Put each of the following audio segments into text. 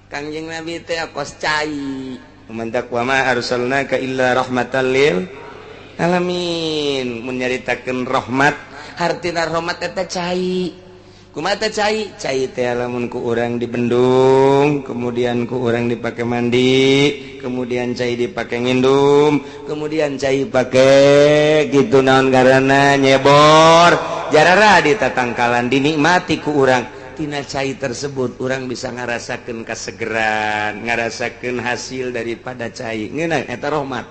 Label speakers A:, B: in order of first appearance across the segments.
A: Kangjeng Nabi teh kos cai. Mantak wa ma arsalnaka illa rahmatan lil alamin. Mun nyaritakeun rahmat, hartina rahmat eta cai. Kumaha teh cai? Cai teh lamun ku urang dibendung, kemudian ku urang dipake mandi, kemudian cai dipake ngindum, kemudian cai pake gitu naon ngaranna nyebor. Jarara di tatangkalan dinikmati ku urang. Tina cai tersebut urang bisa ngarasakeun kasegeran, ngarasakeun hasil daripada cai. Ngeunah eta rahmat.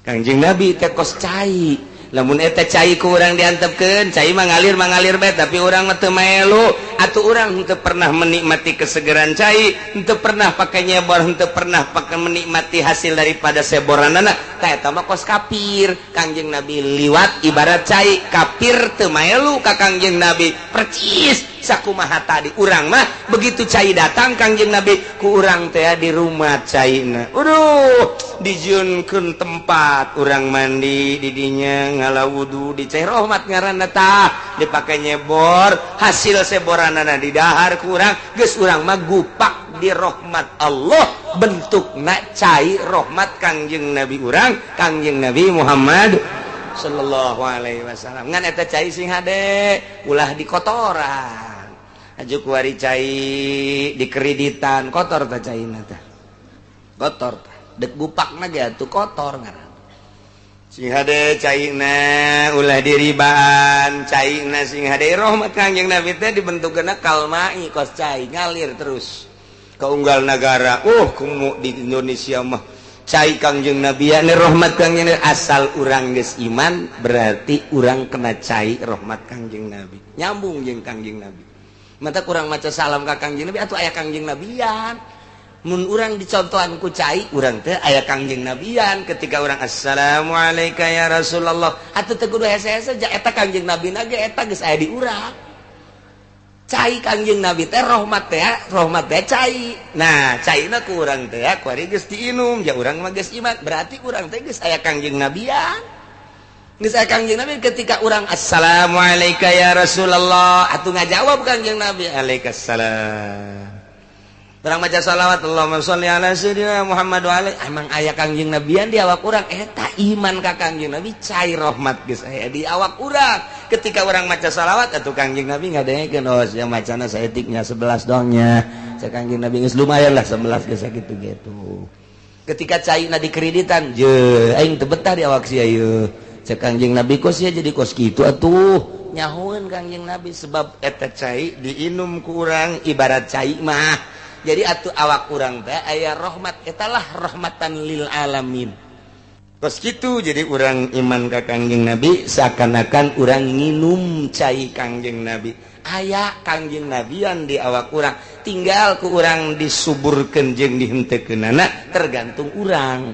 A: Kangjeng Nabi teh kos cai. Lamun eta cai ku urang diantepkeun, cai mangalir bae tapi urang mah teu melu. Atuh urang henteu pernah menikmati kesegeran cai, henteu pernah pakai nyebor, henteu pernah pakai menikmati hasil daripada seboranana. Tah eta mah kos kafir. Kangjeng Nabi liwat ibarat cai, kafir teu melu ka Kangjeng Nabi. Percis sakumaha tadi urang mah begitu cai datang Kangjeng Nabi ku urang teh di rumah caina. Dijieunkeun tempat urang mandi di dinya ngalawudu di cai rahmat ngaranna tah dipake nyebor hasil seboranana di dahar ku urang geus urang mah gupak di rahmat Allah bentukna cai rahmat Kangjeng Nabi urang Kangjeng Nabi Muhammad sallallahu alaihi wasallam. Ngan eta cai sing hade ulah di kotoran ajuk wari cai di kreditan kotor tah caina tah kotor tah dek bupakna ge atuh kotor ngaran sing hade caina ulah diribaan caina sing hade rahmat Kangjeng Nabi teh dibentukeunna kalmai kos cai ngalir terus ka unggal nagara. Kumu di Indonesia mah cai Kangjeng Nabi ya rahmat Kangjeng Nabi asal urang geus iman berarti urang kena cai rahmat Kangjeng Nabi nyambung jeung Kangjeng Nabi. Mata kurang maca salam ka Kangjeng Nabi atuh aya Kangjeng Nabian. Mun urang dicontohan ku cai urang teh aya Kangjeng Nabian ketika urang assalamualaikum ya Rasulullah atuh teh kudu hese-hese ja eta Kangjeng Nabi na ge eta geus aya di urang. Cai Kangjeng Nabi teh rahmat teh cai. Nah caina ku urang teh kuari geus diinum ja urang mah geus iman berarti urang teh geus aya Kangjeng Nabian. Geus aya Kangjeng Nabi ketika urang assalamualaikum ya Rasulullah atuh ngajawab Kangjeng Nabi alaikassalam. Urang maca salawat Allahumma sholli ala sayyidina Muhammad wa alaihi emang aya Kangjeng Nabian di awak urang eta iman ka Kangjeng Nabi cai rahmat geus aya di awak urang. Ketika urang maca salawat atuh Kangjeng Nabi ngadengekeun yang macana saeutiknya 11 dongnya. Cak Kangjeng Nabi geus lumayan lah 11 geus sakitu gitu. Ketika caina di kreditan je aing teu betah di awak sia ieu. Cak Kangjeng Nabi kos ya jadi kos kitu atuh. Nyahoeun Kangjeng Nabi sebab eta cai diinum ku urang ibarat cai mah. Jadi atuh awak urang teh aya rahmat etalah rahmatan lil alamin. Kos kitu jadi urang iman ka Kangjeng Nabi seakan-akan urang nginum cai Kangjeng Nabi. Aya Kangjeng Nabian di awak urang tinggal ku urang disuburkeun jeung dihenteukeunana tergantung urang.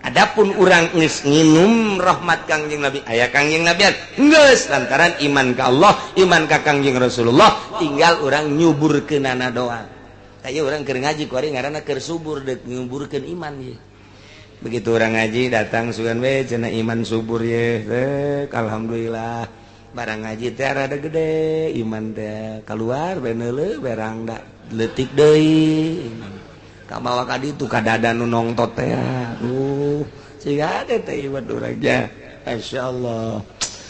A: Adapun urang geus nginum rahmat Kangjeng Nabi aya Kangjeng Nabian geus lantaran iman ka Allah iman ka Kangjeng Rasulullah tinggal urang nyuburkeunana doang. Kayak orang keur ngaji kuari ngaranna keur subur dek nyuburkeun iman ye. Begitu orang ngaji datang sugan we cenah iman subur ye. Alhamdulillah. Barang ngaji teh rada gede iman teh keluar beneuleuh berang da leutik deui. Ka mawa ka ditu kadada nu nongtot teh. Siga ade teh ibadah urang nya. Masyaallah.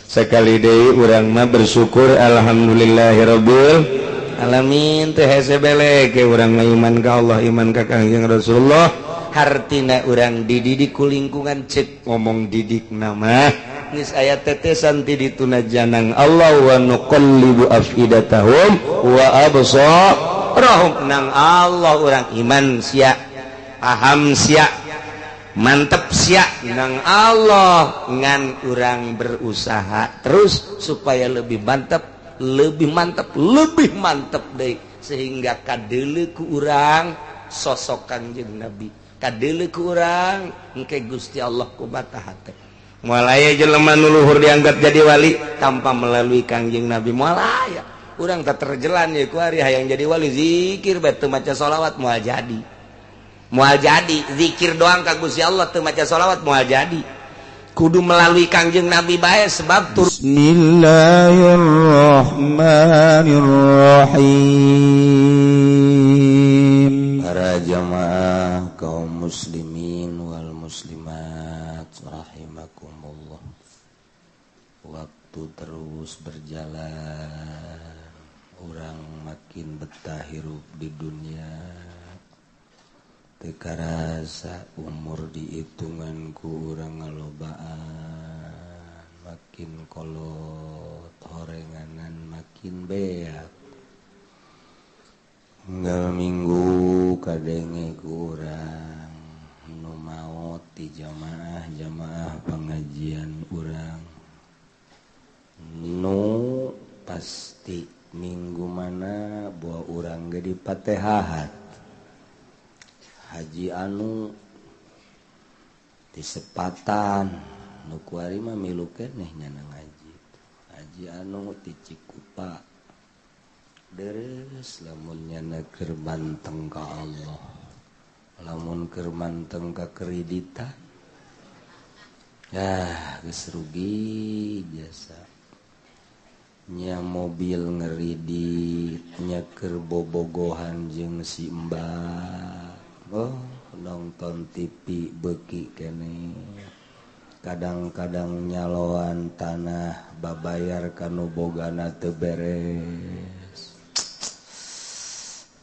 A: Sekali deui urang mah bersyukur alhamdulillahirabbil alamin teh hese bele ke urang iman ka Allah iman ka Kangjeng Rasulullah hartina urang dididik ku lingkungan cek ngomong didik nama geus aya tetesan ti dituna janang Allah wa nuqallibu afidatahum wa absarahum nang Allah urang iman sia paham sia mantep sia nang Allah ngan urang berusaha terus supaya lebih mantep deh sehingga kadeuleu ku urang sosok Kangjeng Nabi kadeuleu ku urang engke Gusti Allah kumaha teh moal aya jelema nu luhur diangkat jadi wali tanpa melalui Kangjeng Nabi moal aya urang teh terjelan ye ku ari hayang jadi wali zikir bae teu maca shalawat moal jadi zikir doang ka Gusti Allah teu maca shalawat moal jadi kudu melalui Kangjeng Nabi bae sebab Bismillahirrahmanirrahim muslimin wal muslimat rahimakumullah. Waktu terus berjalan, orang makin betah hirup di dunia. Teu karasa umur dihitunganku urang ngalobaan, makin kolot horenganan makin beak. Enggal minggu kadenge kurang nu maot di jamaah pengajian urang. Nu pasti minggu mana buah urang ge dipatehahat. Haji anu disepatan nu kuari mah milu keneh nyana ngaji. Haji anu ti Cikupa deres lamun nyana keur manteng ka Allah, lamun keur manteng ka kreditan geus rugi jasa. Nya mobil ngeridit, nya keur bobogohan jeung si Mbak. Nonton TV beuki keneh. Kadang-kadang nyaloan tanah babayar kanu bogana teu beres.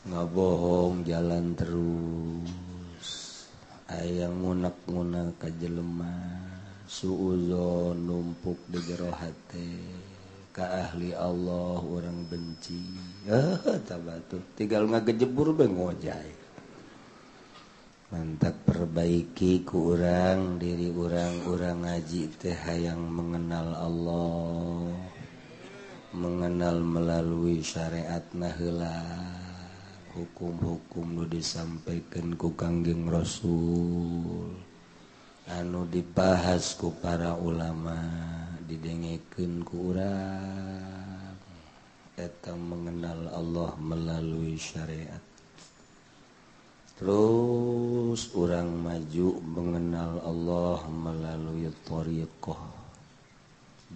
A: Ngabohong jalan terus, aya ngunek-ngunek ka jelema, suuzon numpuk di jero hate, ka ahli Allah urang benci. Tabatuh tinggal ngagejebur be ngojay. Mantap perbaiki ku urang diri urang ngaji teh hayang mengenal Allah, mengenal melalui syariatna heula. Hukum-hukum nu disampaikan ku Kangjeng Rasul, anu dibahas ku para ulama, didengekeun ku urang, eta mengenal Allah melalui syariat. Terus urang maju mengenal Allah melalui thariqah,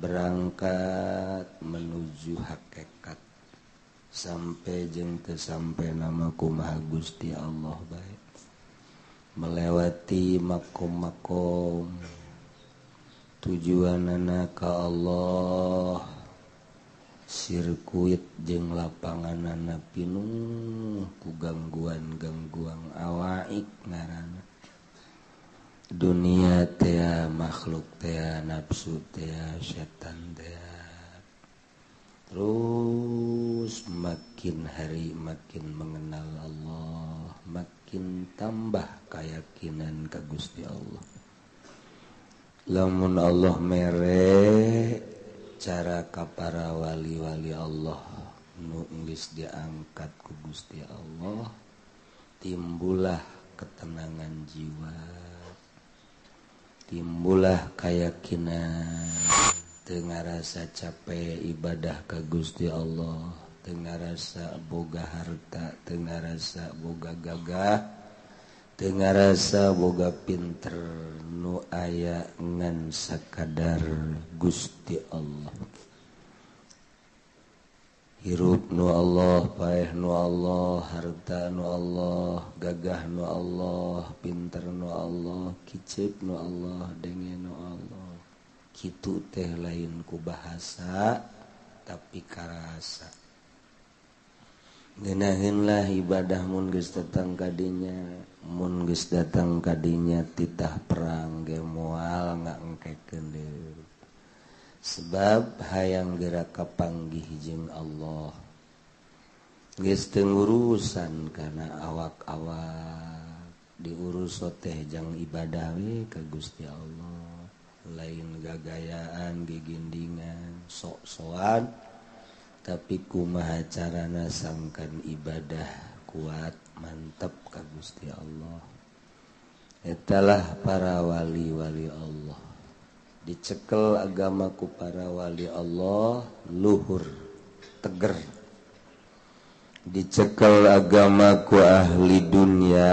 A: berangkat menuju hakikat. Sampai jeung teu sampai nama kumaha Gusti Allah bae. Melewati makom-makom, tujuanana ka Allah, sirkuit jeung lapanganana pinuh ku gangguan-gangguan awaik ngaranna. Dunia teh makhluk teh nafsu teh setan teh. Terus makin hari makin mengenal Allah, makin tambah keyakinan ka Gusti Allah. Lamun Allah mere cara ka para wali-wali Allah nu geus diangkat ku Gusti Allah, timbullah ketenangan jiwa, timbullah keyakinan. Teu ngarasa capek ibadah ka Gusti Allah, teu ngarasa boga harta, teu ngarasa boga gagah, teu ngarasa boga pinter, nu aya ngan sakadar Gusti Allah. Hirup nu Allah, paeh nu Allah, harta nu Allah, gagah nu Allah, pinter nu Allah, kicep nu Allah, denge nu Allah. Kitu teh lain ku bahasa tapi karasa. Ngeunaheunlah ibadah mun geus datang ka dinya, mun geus datang ka dinya titah perang ge moal ngangkekeun deui. Sebab hayang geura kapanggih jeung Allah. Geus teu ngurusan kana awak-awak, diurus teh jang ibadah we ka Gusti Allah. Lain gagayaan gegindingan sok-sokan, tapi kumaha carana sangkan ibadah kuat mantep ka Gusti Allah. Etalah para wali-wali Allah. Dicekel agama ku para wali Allah luhur teger. Dicekel agama ku ahli dunia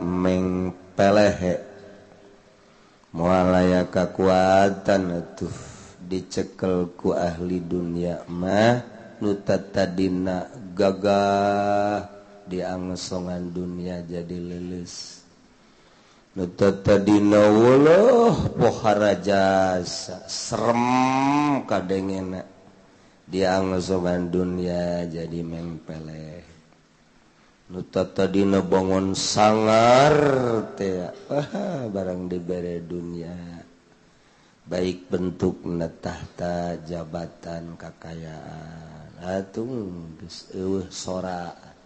A: mengpelehe. Moal aya kakuatan atuh dicekel ku ahli dunia mah nu tadina gagah diangsongan dunia jadi leuleus. nu tadina weulah pohara jasa serem kadengena dia angsogan dunia jadi mengpeleh nu tadina bangun sangar teh barang dibere dunia baik bentukna tahta jabatan kakayaan atung geus eueuh soraan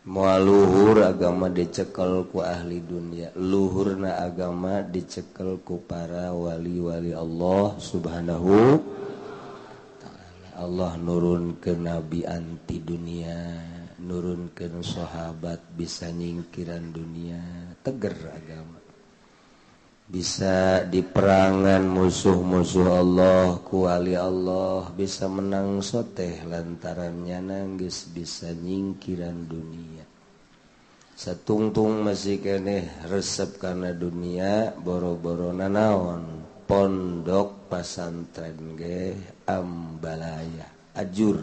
A: moal luhur agama dicekel ku ahli dunia luhurna agama dicekel ku para wali-wali Allah subhanahu ta'ala Allah nurunkeun nabi anti dunia nurunkeun sahabat bisa nyingkiran dunia teger agama bisa diperangan musuh-musuh Allah ku wali Allah bisa menang soteh lantarannya nangis bisa nyingkiran dunia satungtung masih keneh resep karena dunia boro-boro nanaon pondok pasantren ge ambalaya ajur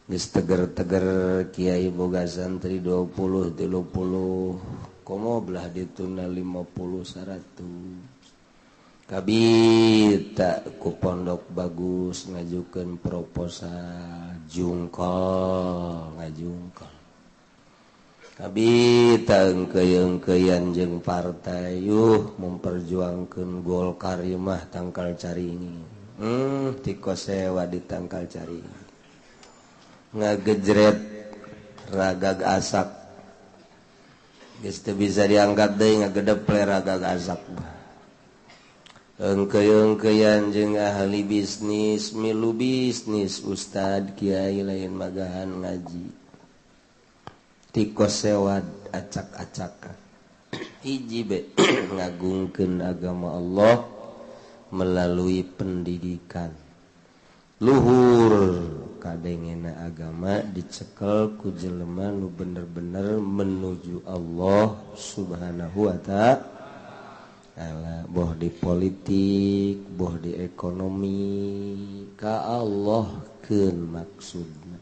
A: geus teger-teger kiai boga santri 20 30 komo belah dituna 50 100 kabita ku pondok bagus ngajukeun proposal jungkol ngajungkol kabita engkeuy-engkeuyan jeung partai memperjuangkeun Golkar mah tangkal caringi tiko sewa di tangkal caringi ngagejret ragag asak geus teu bisa diangkat deui ngagedep le ragag asak engkeuy-engkeuyan jeung ahli bisnis milu bisnis ustad kiai lain magahan ngaji tikos sewa acak-acakan hiji be ngagungkeun agama Allah melalui pendidikan luhur kadengena agama dicekel ku jelema nu bener-bener menuju Allah subhanahu wa ta'ala boh di politik boh di ekonomi ka Allah keun maksudna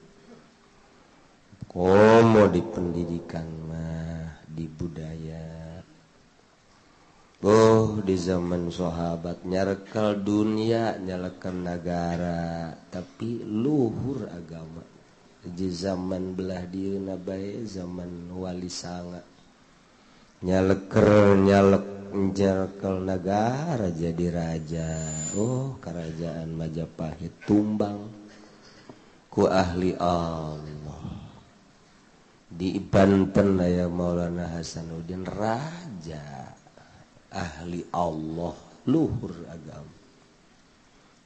A: komo di pendidikan mah di budaya di zaman sahabat nyarekel dunia nyalekan negara tapi luhur agama di zaman belah dieuna bae zaman wali sanga nyalekel negara jadi raja kerajaan Majapahit tumbang ku ahli Allah di Banten aya Maulana Hasanuddin raja ahli Allah luhur agama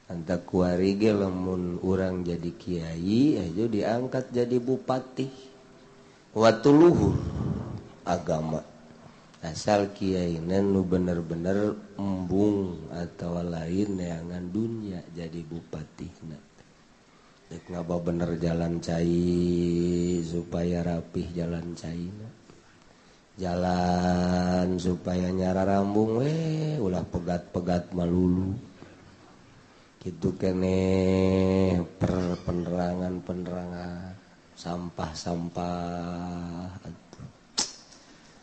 A: anta kuari ge lamun urang jadi kiai aja diangkat jadi bupati waktu luhur agama asal kiai nu bener-bener embung atau lain neangan dunia jadi bupati dek ngaba bener jalan cai supaya rapih jalan caina jalan supaya nyara rambung ulah pegat-pegat malulu gitu kene penerangan sampah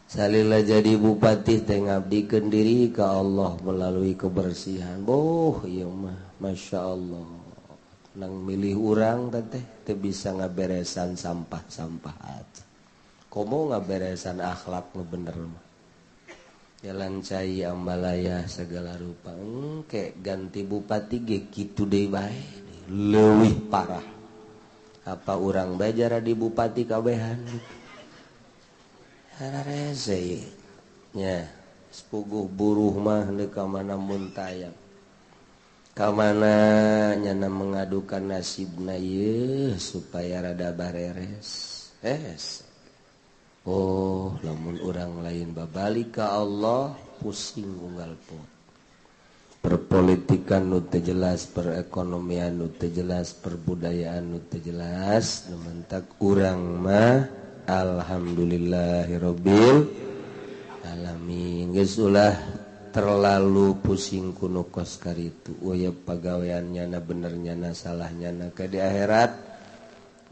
A: salila jadi bupati teh ngabdikeun diri ka Allah melalui kebersihan ieu mah Masya Allah nang milih urang teh teu bisa ngaberesan sampah-sampah aja komo ngaberesan akhlak nu bener mah jalan cai ambalaya segala rupa engke ganti bupati ge kitu deui bae leuwih parah apa urang bae jara di bupati kabehan hararese nya sepuguh buruh mah neuk ka mana mun tayang ka mana nyana mengadukan nasibna ieu supaya rada bareres lamun urang lain babalik ka Allah pusing unggal pot perpolitikan nu teu jelas perekonomian nu teu jelas perbudayaan nu teu jelas mentak urang mah alhamdulillahirabbil alamin geus ulah terlalu pusing kuno kos karitu pagaweannya na benernya na salahnya na ka di akhirat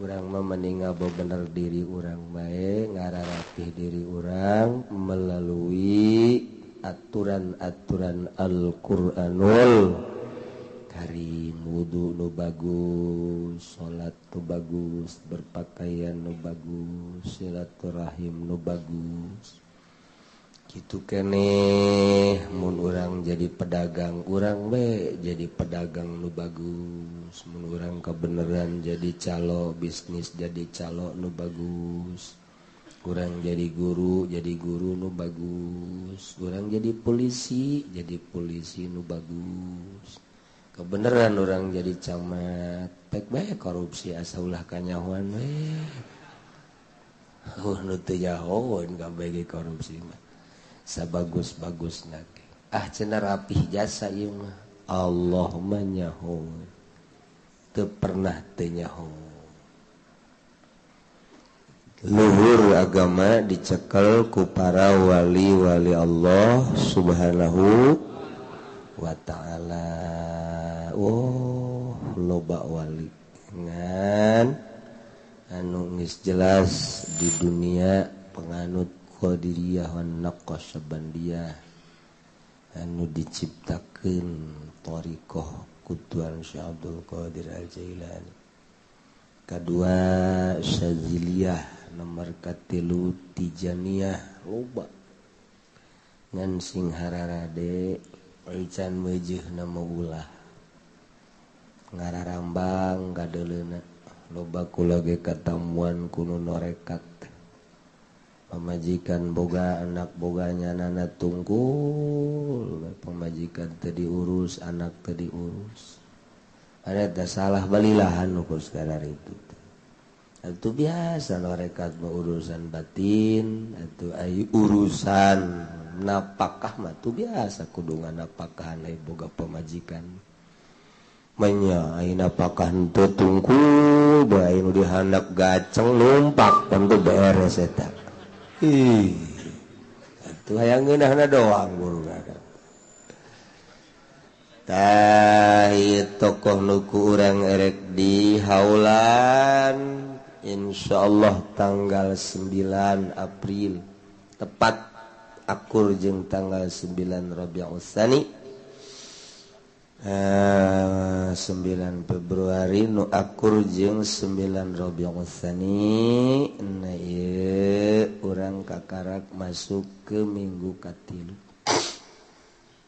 B: urang mah meningal bener diri urang bae ngararapih diri urang melalui aturan-aturan Al-Qur'anul Karim. Wudu nu bagus, salat nu bagus, berpakaian nu bagus, silaturahim nu bagus. Kitu keneh mun urang jadi pedagang urang we jadi pedagang nu bagus, mun urang kebeneran jadi calo bisnis jadi calo nu bagus, urang jadi guru nu bagus, urang jadi polisi nu bagus, kebeneran urang jadi camat pek bae korupsi asa ulah kanyahoan we nu teu jahoan ka bae korupsi mah sabagus-bagus nake cenah rapih jasa ieu mah Allah mah nyaho teu pernah teu nyaho. Luhur agama dicekel ku para wali-wali Allah subhanahu wa ta'ala. Loba wali ngan anu geus jelas di dunia penganut Qadiriyah wan Naqsyabandiyah anu diciptakeun thariqah kutuan Syekh Abdul Qadir Al-Jailani. Kadua Syadziliyah, nomor katilu Tijaniyah loba ngan sing hararade can meujeun nama ulah ngararambang kadeleuna loba kula ge katamuan kuno norekat pamajikan boga anak boganya nana tungkul pamajikan teu diurus anak teu diurus ada teh salah balilahan ukur sekarang itu biasa norekat mah urusan batin atuh aya urusan napakah mah tu biasa kudu nganapakahan aya boga pamajikan manya aya napakah henteu tungkul bae anu dihandap gaceng numpak tentu beres eta. Itu hayang ngeunahna doang guru kada. Tah tokoh nu ku urang erek di haulan insyaallah tanggal 9 April tepat akur jeung tanggal 9 Rabiul Tsani 9 Februari nu akur jeung 9 Rabiul Tsani na ieu urang kakarak masuk ke minggu katilu.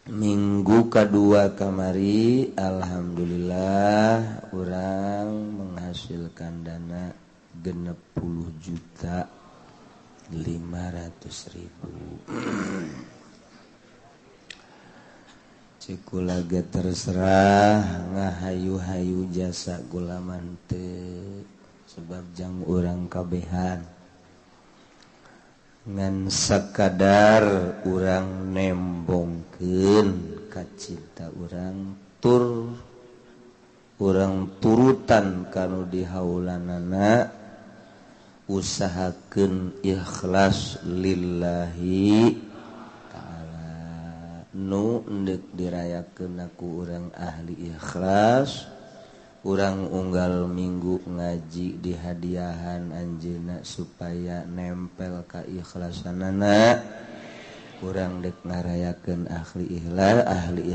B: Minggu kedua kamari alhamdulillah urang menghasilkan dana 60.500.000. Cikula ge terserah ngahayu-hayu jasa gulaman teu sebab jang urang kabehan ngan sakadar urang nembongkeun ka cinta urang tur urang turutan kanu dihaulanana usahakeun ikhlas lillahi nu endek dirayakeun aku urang ahli ikhlas urang unggal minggu ngaji di hadiahan anjeunna supaya nempel ka ikhlasanana urang dek ngarayakeun ahli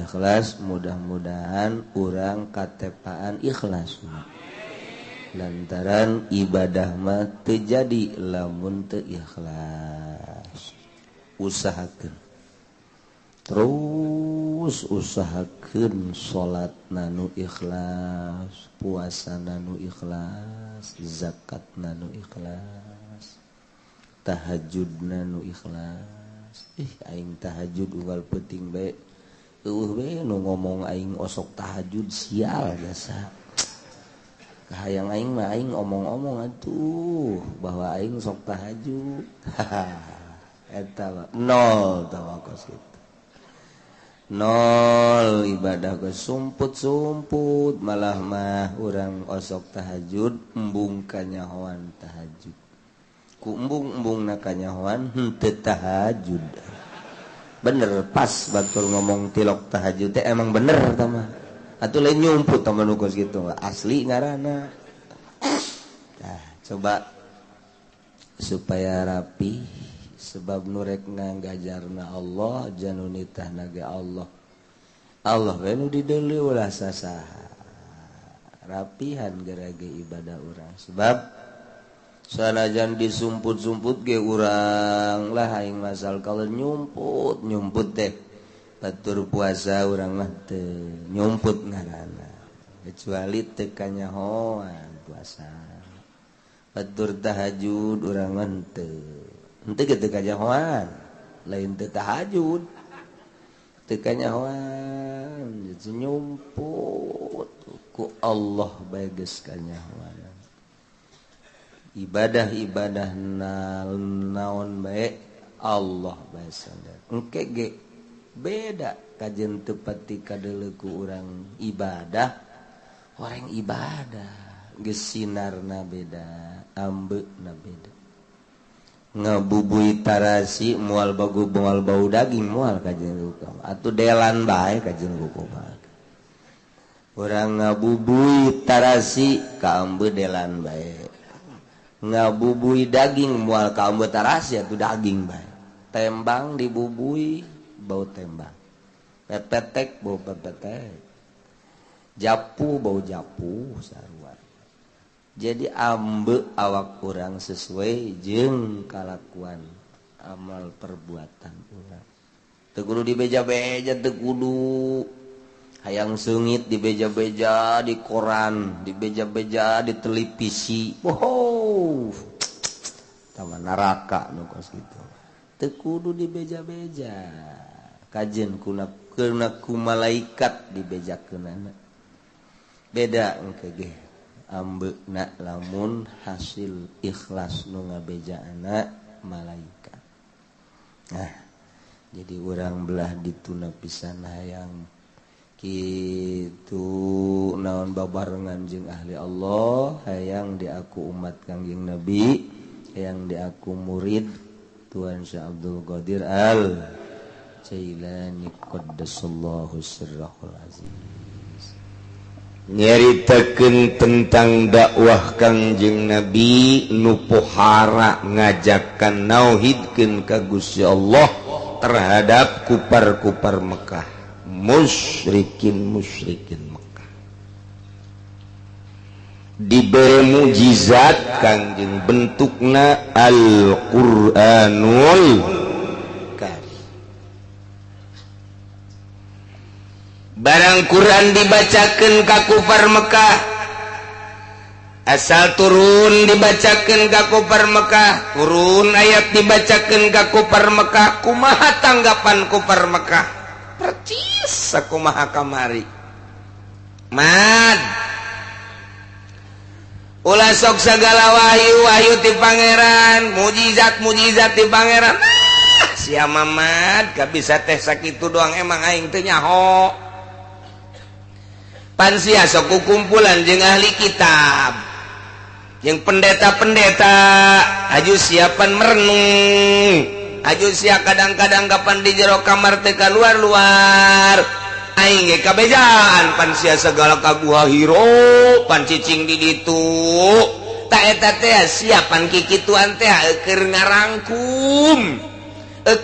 B: ikhlas mudah-mudahan urang katepaan ikhlas lantaran ibadah mah teu jadi lamun teu ikhlas. Usahakeun terus usahakeun salat nanu ikhlas, puasa nanu ikhlas, zakat nanu ikhlas, tahajud nanu ikhlas. Aing tahajud unggal penting bae. Bae nu ngomong aing osok tahajud sial biasa. Kahayang aing mah aing omong-omong atuh bahwa aing sok tahajud. Eta nol tawakos itu. Nol ibadah ke sumput malah mah urang osok tahajud embung kanyahoan tahajud ku embung kanyahoan teu tahajud bener pas batur ngomong tilok tahajud teh emang bener tah mah atuh lain nyumput tah manukos kitu asli ngaranna Nah, coba supaya rapi sebab nurek ngagajarna Allah janunitah naga Allah nu dideli ulah sasaha rapihan gerage ibadah urang sebab sanajan disumput-sumput ge urang lah aing masal kalau nyumput teh batur puasa urang mah teu nyumput ngaranna kecuali teu kanyahoan puasa batur tahajud urang mah teu teu kanyahoan lain teu tahajud teu kanyahoan nyumput ku Allah bae geus kanyahoan ibadah naon bae Allah bae sandar engke ge beda kajen teu pati kadeuleu ku urang ibadah orang ibadah geus sinarna beda ambeuna beda ngabubui tarasi moal bagu moal bau daging moal kajen rupa atuh delan bae kajen rupa urang ngabubui tarasi ka ambe delan bae ngabubui daging moal ka ambe tarasi atuh daging bae tembang dibubui bau tembang pepetek bau pepetek japu bau japu sarua jadi ambe awak urang sesuai jeung kalakuan amal perbuatan urang teu kudu dibeja-beja teu kudu hayang seungit dibeja-beja di koran dibeja-beja di televisi wow taman neraka nu kos kitu teu kudu dibeja-beja kajen kuna ku malaikat dibejakeunana beda engke ge ambeuna lamun hasil ikhlas nu ngabejaana malaikat. Nah, jadi urang belah dituna pisan hayang kitu naon babarengan jeung ahli Allah, hayang diaku umat Kangjeng Nabi, hayang diaku murid Tuan Syekh Abdul Qadir Al Jailani qaddasallahu sirrahul azim. Nyaritakeun tentang dakwah Kangjeng Nabi nu pohara ngajakan nauhidkeun ka Gusti Allah terhadap kupar-kupar Mekah, musyrikin Mekah. Diberi mujizat Kangjeng bentukna Al-Qur'anul barang Quran dibacakeun ka kufar Mekah asal turun dibacakeun ka kufar Mekah turun ayat dibacakeun ka kufar Mekah kumaha tanggapan kufar Mekah percis sakumaha kamari mad ulah sok sagala wahyu ti pangeran mujizat ti pangeran sia Mamad ka bisa teh sakitu doang emang aing teu nyaho pansia sok kumpulan jeung ahli kitab jeung pendeta-pendeta aju siapan merenung aju sia kadang-kadang kapan di jero kamar teh kaluar-luar aing ge kabejaan pansia segala kaguha hiro pan cicing di ditu ta eta teh siapan kikituan teh keur ngarangkum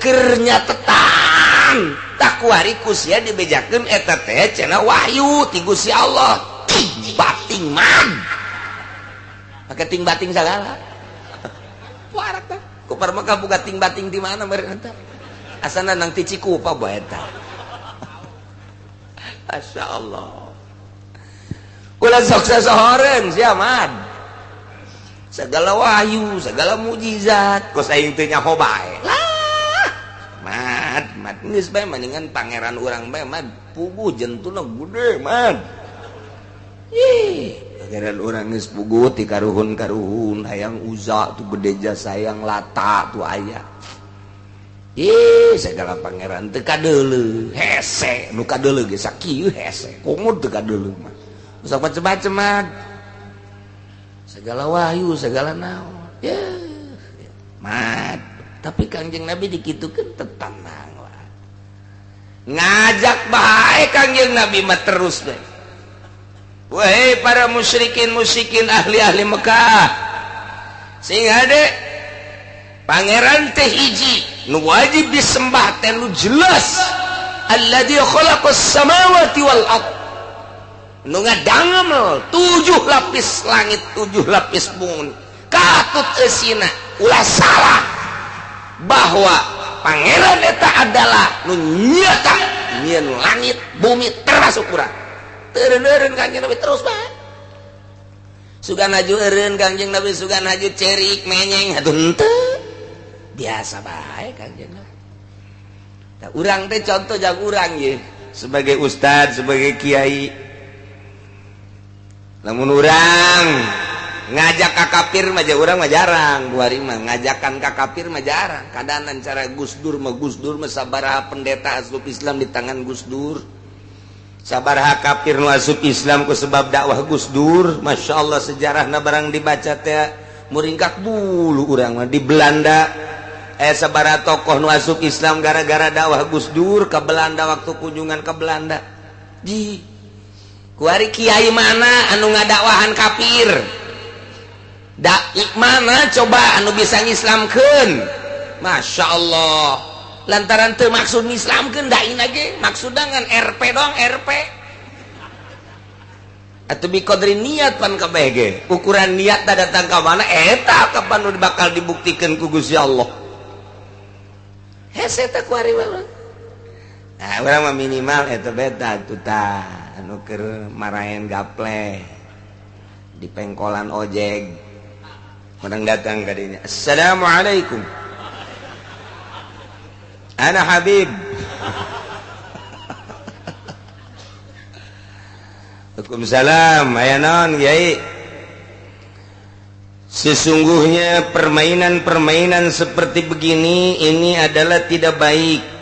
B: keur nyatetan tak kuarikus ya dibejakeun eta teh cenah wahyu ti Gusti Allah bating man pake ting bating sagala warak tah kupar Mekah buka ting bating di mana meureun eta asana nang ti Cikupa bae eta masyaallah ulah sok sasohoreun sia man segala wahyu segala mujizat kos aing teu nyaho bae mad geus bae mendingan pangeran urang bae mad puguh jentuna gede mad pangeran urang geus puguh ti karuhun hayang uza tu gede jasa hayang lata tu aya segala pangeran teu kadeuleu hese nu kadeuleu ge sakieu hese komo teu kadeuleu mah sok macem-macem mad segala wahyu segala naon mad tapi Kangjeng Nabi dikitukeun teu tenang lah ngajak bae Kangjeng Nabi mah terus bae wahai para musyrikin ahli-ahli Mekah
A: sehingga dek pangeran teh hiji nu wajib disembah teh nu jelas alladzi khalaqas samawati wal ard nu ngadangel 7 lapis langit 7 lapis bumi katut eusina ulah salah bahwa pangeran eta adalah nu nyata nyieun langit bumi termasuk urang teureun Kanjeng Nabi terus bae sugan haju eureun Kanjeng Nabi sugan haju cerik menyeng atuh henteu biasa bae Kanjeng Nabi nah, urang teh contoh jag urang ye sebagai ustad sebagai kiai lamun urang ngajak ka kafir mah urang mah jarang buari mah ngajakan ka kafir mah jarang kadanan cara Gus Dur mah sabaraha pendeta asup Islam di tangan Gus Dur sabaraha kafir nu asup Islam ku sebab dakwah Gus Dur masyaallah sejarahna barang dibaca teh muringkak bulu urang mah di Belanda sabaraha tokoh nu asup Islam gara-gara dakwah Gus Dur ke Belanda waktu kunjungan ke Belanda di kuari kiai mana anu ngadakwahan kafir dai mana coba anu bisa ngislamkeun Masya Allah lantaran teu maksud ngislamkeun dai ge maksud dengan RP doang RP atuh bi qadri niat pan kabeh ge ukuran niat datang ka mana eta kapan nu bakal dibuktikeun ku Gusti Allah hese teh kuari mah nah urang mah minimal eta beta atuh tah anu keur marahen gaple di pengkolan ojek orang datang ke dinya assalamualaikum ana Habib Waalaikumsalam aya naon Kiai sesungguhnya permainan-permainan seperti begini ini adalah tidak baik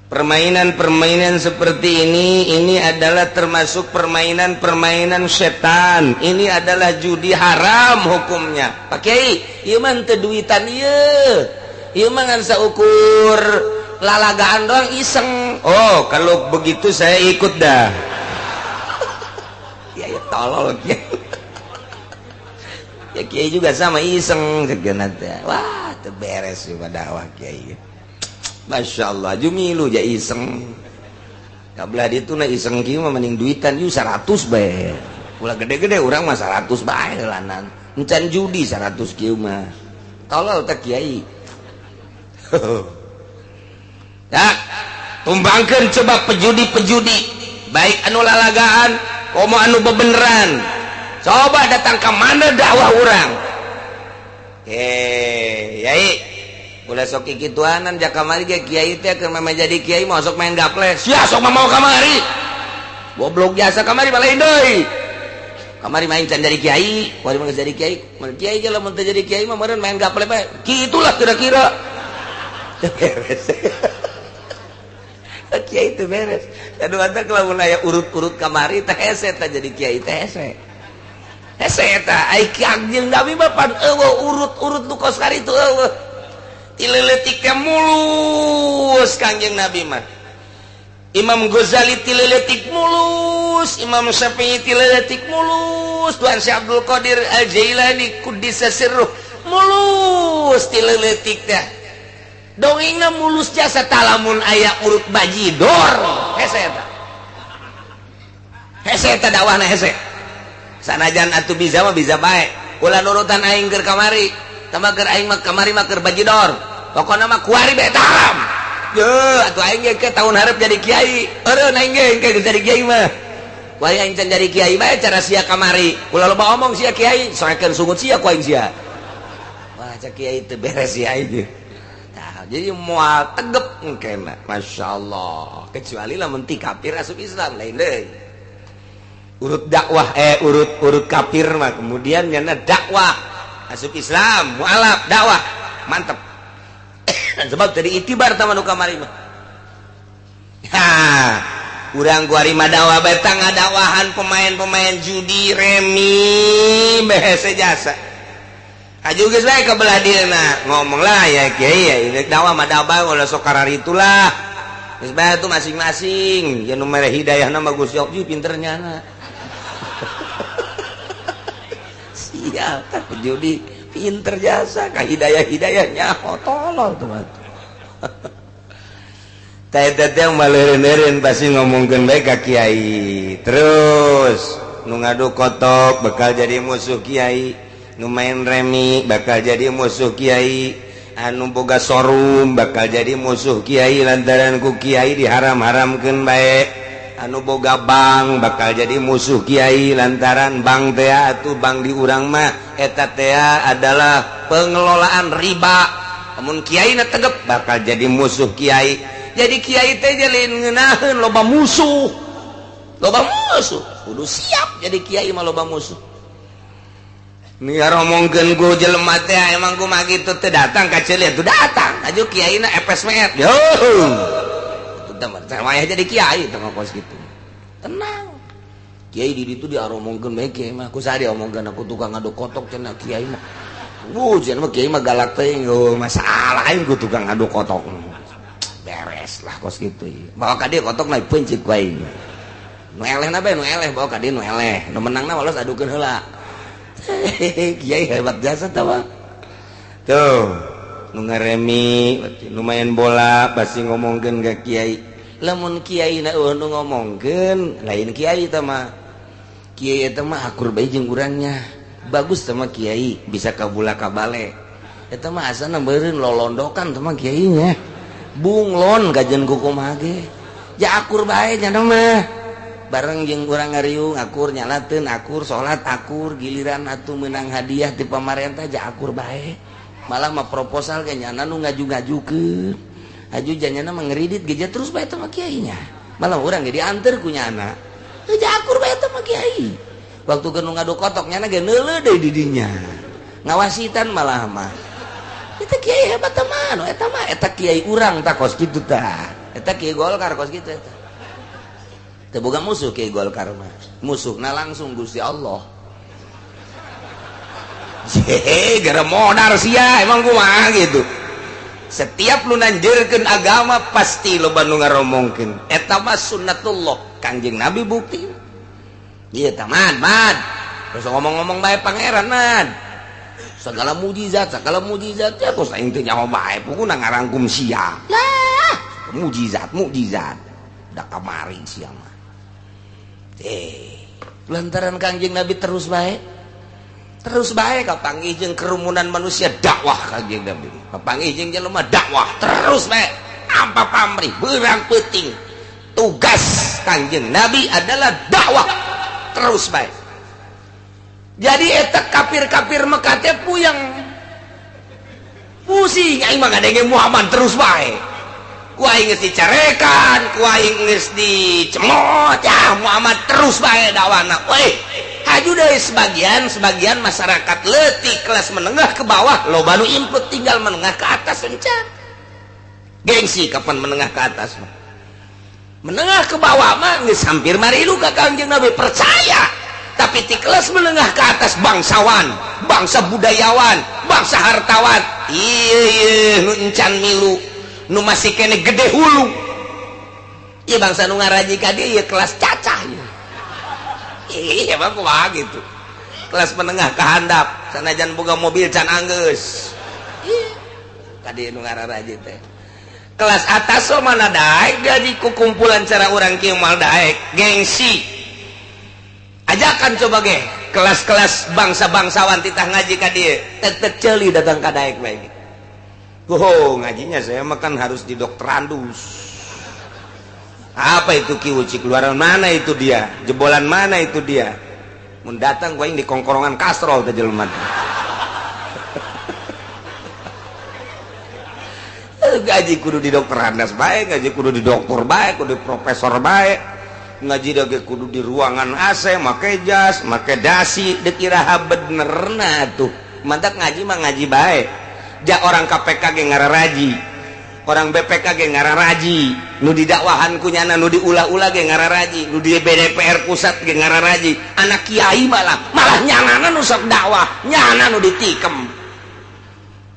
A: permainan-permainan seperti ini adalah termasuk permainan-permainan setan ini adalah judi haram hukumnya Pak Kiai ieu mah teu duitan ieu mah ngan saukur lalagaan doang iseng oh kalau begitu saya ikut dah ya tolol Kiai ya Kiai juga sama iseng segenap teh wah teu beres juga dakwah Kiai Masya Allah jumilu ja iseng kabelah itu na iseng kieu mah mending duitan yu 100 bae ulah gede-gede urang mah 100 bae heulanan encan judi 100 kieu mah tolol teh Kiai dak tumbangkeun coba pejudi-pejudi baik anu lalagaan komo anu bebeneran coba datang ka mana dakwah urang Yai ulah sok kikituanan jak kamari ge kiai teh keur mah jadi kiai mau sok main gaple sia sok mah mau kamari goblok jasa kamari balain deui kamari main can jadi kiai kuari mah jadi kiai mun kiai ge lamun teu jadi kiai mah meureun main gaple bae kitulah kira-kira beres kiai teh beres kadua teh lamun aya urut-urut kamari teh hese teh jadi kiai teh hese eta ai Kanjeng Nabi mah pan eueuh urut-urut nu kos kari tu eueuh tileletiknya mulus Kanjeng Nabi mah Imam Ghazali tileletik mulus Imam Syafi'i tileletik mulus Tuan Syekh Abdul Qadir Al-Jailani Quddisa Sirruh mulus tileletik dah dongengna mulus jasa talamun aya urut bajidor hese eta dakwahna hese sanajan atuh bisa mah bisa bae ulah nurutan aing keur kamari tamaker aing mah kamari mah keur bajidor pokona mah kuari bae haram ye atuh aing ge ke tahun hareup jadi kiai eureun aing ge jadi kiai mah kuari aing can jadi kiai bae cara sia kamari ulah loba omong sia kiai sorekeun sungut sia ku aing sia wah cak kiai teu beres sia aing nah jadi moal tegep engkena masyaallah kecuali lamun ti kafir asup Islam lain deui urut dakwah urut kafir mah kemudian nyana dakwah asup Islam mualaf dakwah mantep sebab tadi itibar tamanu kamari mah urang kuari mah dakwah beta ngadakwahan pemain-pemain judi remi behese jasa aju geus bae ka belah dieuna ngomong lah ya kiai ya ini dakwah mah dakwah ulah sok kararitulah geus bae tuh masing-masing ya nu mere hidayahna mah Gusti Allah pinternya na iya kan judi pinter jasa ka hidayah-hidayahnya tolol tuh eta teh maleureun-eureun pasti ngomongkeun bae ka kiai terus nu ngadu kotok bakal jadi musuh kiai nu main remi bakal jadi musuh kiai anu boga sorum bakal jadi musuh kiai lantaran ku kiai diharam-haramkeun bae anu boga bank bakal jadi musuh kiai lantaran bank teh atuh bank di urang mah eta teh adalah pengelolaan riba amun kiai na tegep bakal jadi musuh kiai jadi kiai teh jalin ngeunaheun loba musuh kudu siap jadi kiai mah loba musuh nih ngomongkeun ku jelema teh emang kumaha kitu teh datang ka ceuleuh tuh datang aju kiai na epes meet yo wayah jadi kiai teh ngokos kitu tenang kiai di ditu diaromongkeun bae kiai mah ku saha diomongkeun aku tukang ngadu kotok cenah kiai mah cenah mah kiai mah galak teh yo masalah aing ku tukang ngadu kotok beres lah kos gitu bawa ka dieu kotok na pencit ku aing nu elehna bae nu eleh bawa ka dieu nu eleh nu menangna walos adukeun heula kiai hebat jasa tah tuh nu ngaremi nu main bola pasti ngomongkeun ka kiai lamun kiai na nu ngomongkeun lain kiai teh mah kiai eta mah akur bae jeung urangnya bagus teh mah kiai bisa kabula kabale eta mah asana meureun lolondokan teh mah kiai nya bunglon kajen kukumaha ge ja akur bae nya mah bareng jeung urang ngariung akur nyalateun akur salat akur giliran atuh meunang hadiah ti pamarentah ja akur bae malah mah proposal ge nyana nu ngaju-ngajukeun aju janyana mah ngeridit geja terus bae teh mah kiai nya malah urang ge dianter ku nyana ja akur bae teh mah kiai waktu geus ngadu kotok nyana ge neuleuh deui di dinya ngawasitan malah mah eta kiai hebat mah eta kiai urang tah kos kitu tah eta kiai Golkar kos kitu eta teu boga musuh kiai Golkar mah musuhna langsung Gusti Allah gara modar sia emang kumaha gitu setiap lu nanjeurkeun agama pasti loba nu ngaromongkeun eta mah sunnatullah Kangjeng Nabi bukti ieu tah mad terus ngomong-ngomong bae pangeran mad segala mujizat ya terus aing teh nyaho bae pokona ngarangkum sia lah mujizat da kamari sia mah lantaran Kangjeng Nabi terus bae kapanggih jeung kerumunan manusia dakwah Kangjeng Nabi kapanggih jeung jelema dakwah terus bae ampa pamrih beurang peuting tugas Kangjeng Nabi adalah dakwah terus bae jadi eta kafir-kafir Mekah teh puyeng pusing aing mah ngadenge Muhammad terus bae ku aing geus dicarekan ku aing geus dicemooh Muhammad terus bae dakwahna weh haju deui sebagian masyarakat leutik kelas menengah ke bawah loba nu input tinggal menengah ke atas encan gengsi kapan menengah ke atas mah menengah ke bawah mah geus hampir marilu ka Kangjeng Nabi percaya tapi di kelas menengah ke atas bangsawan bangsa budayawan bangsa hartawan iya nu encan milu nu masih kene gede hulu iya bangsa nu ngaraji ka dieu kelas cacah iya mah kumaha gitu kelas menengah ke handap sanajan boga mobil can anggeus iya ka dieu nu ngaraji teh kelas atas so mana daek jadi kukumpulan cara orang kieu mal daek gengsi ajakan coba ge kelas-kelas bangsa-bangsawan titah ngaji ka dieu teu ceuli datang ka daek bae ngajinya saya mah kan harus di dokterandus apa itu Ki Uci keluaran mana itu dia jebolan mana itu dia mun datang gua di kongkorongan kastrol teh jelema ngaji kudu di dokterandas bae ngaji kudu di dokter bae kudu di profesor bae ngaji dage kudu di ruangan AC make jas make dasi dikira benerna tuh mantap ngaji mah ngaji bae ja orang KPK ge ngararaji orang BPK ge ngararaji nu didakwahan ku nyana nu diulah-ulah ge ngararaji nu di BDPR pusat ge ngararaji anak kiai malah nyanana nu sok dakwah nyana nu ditikem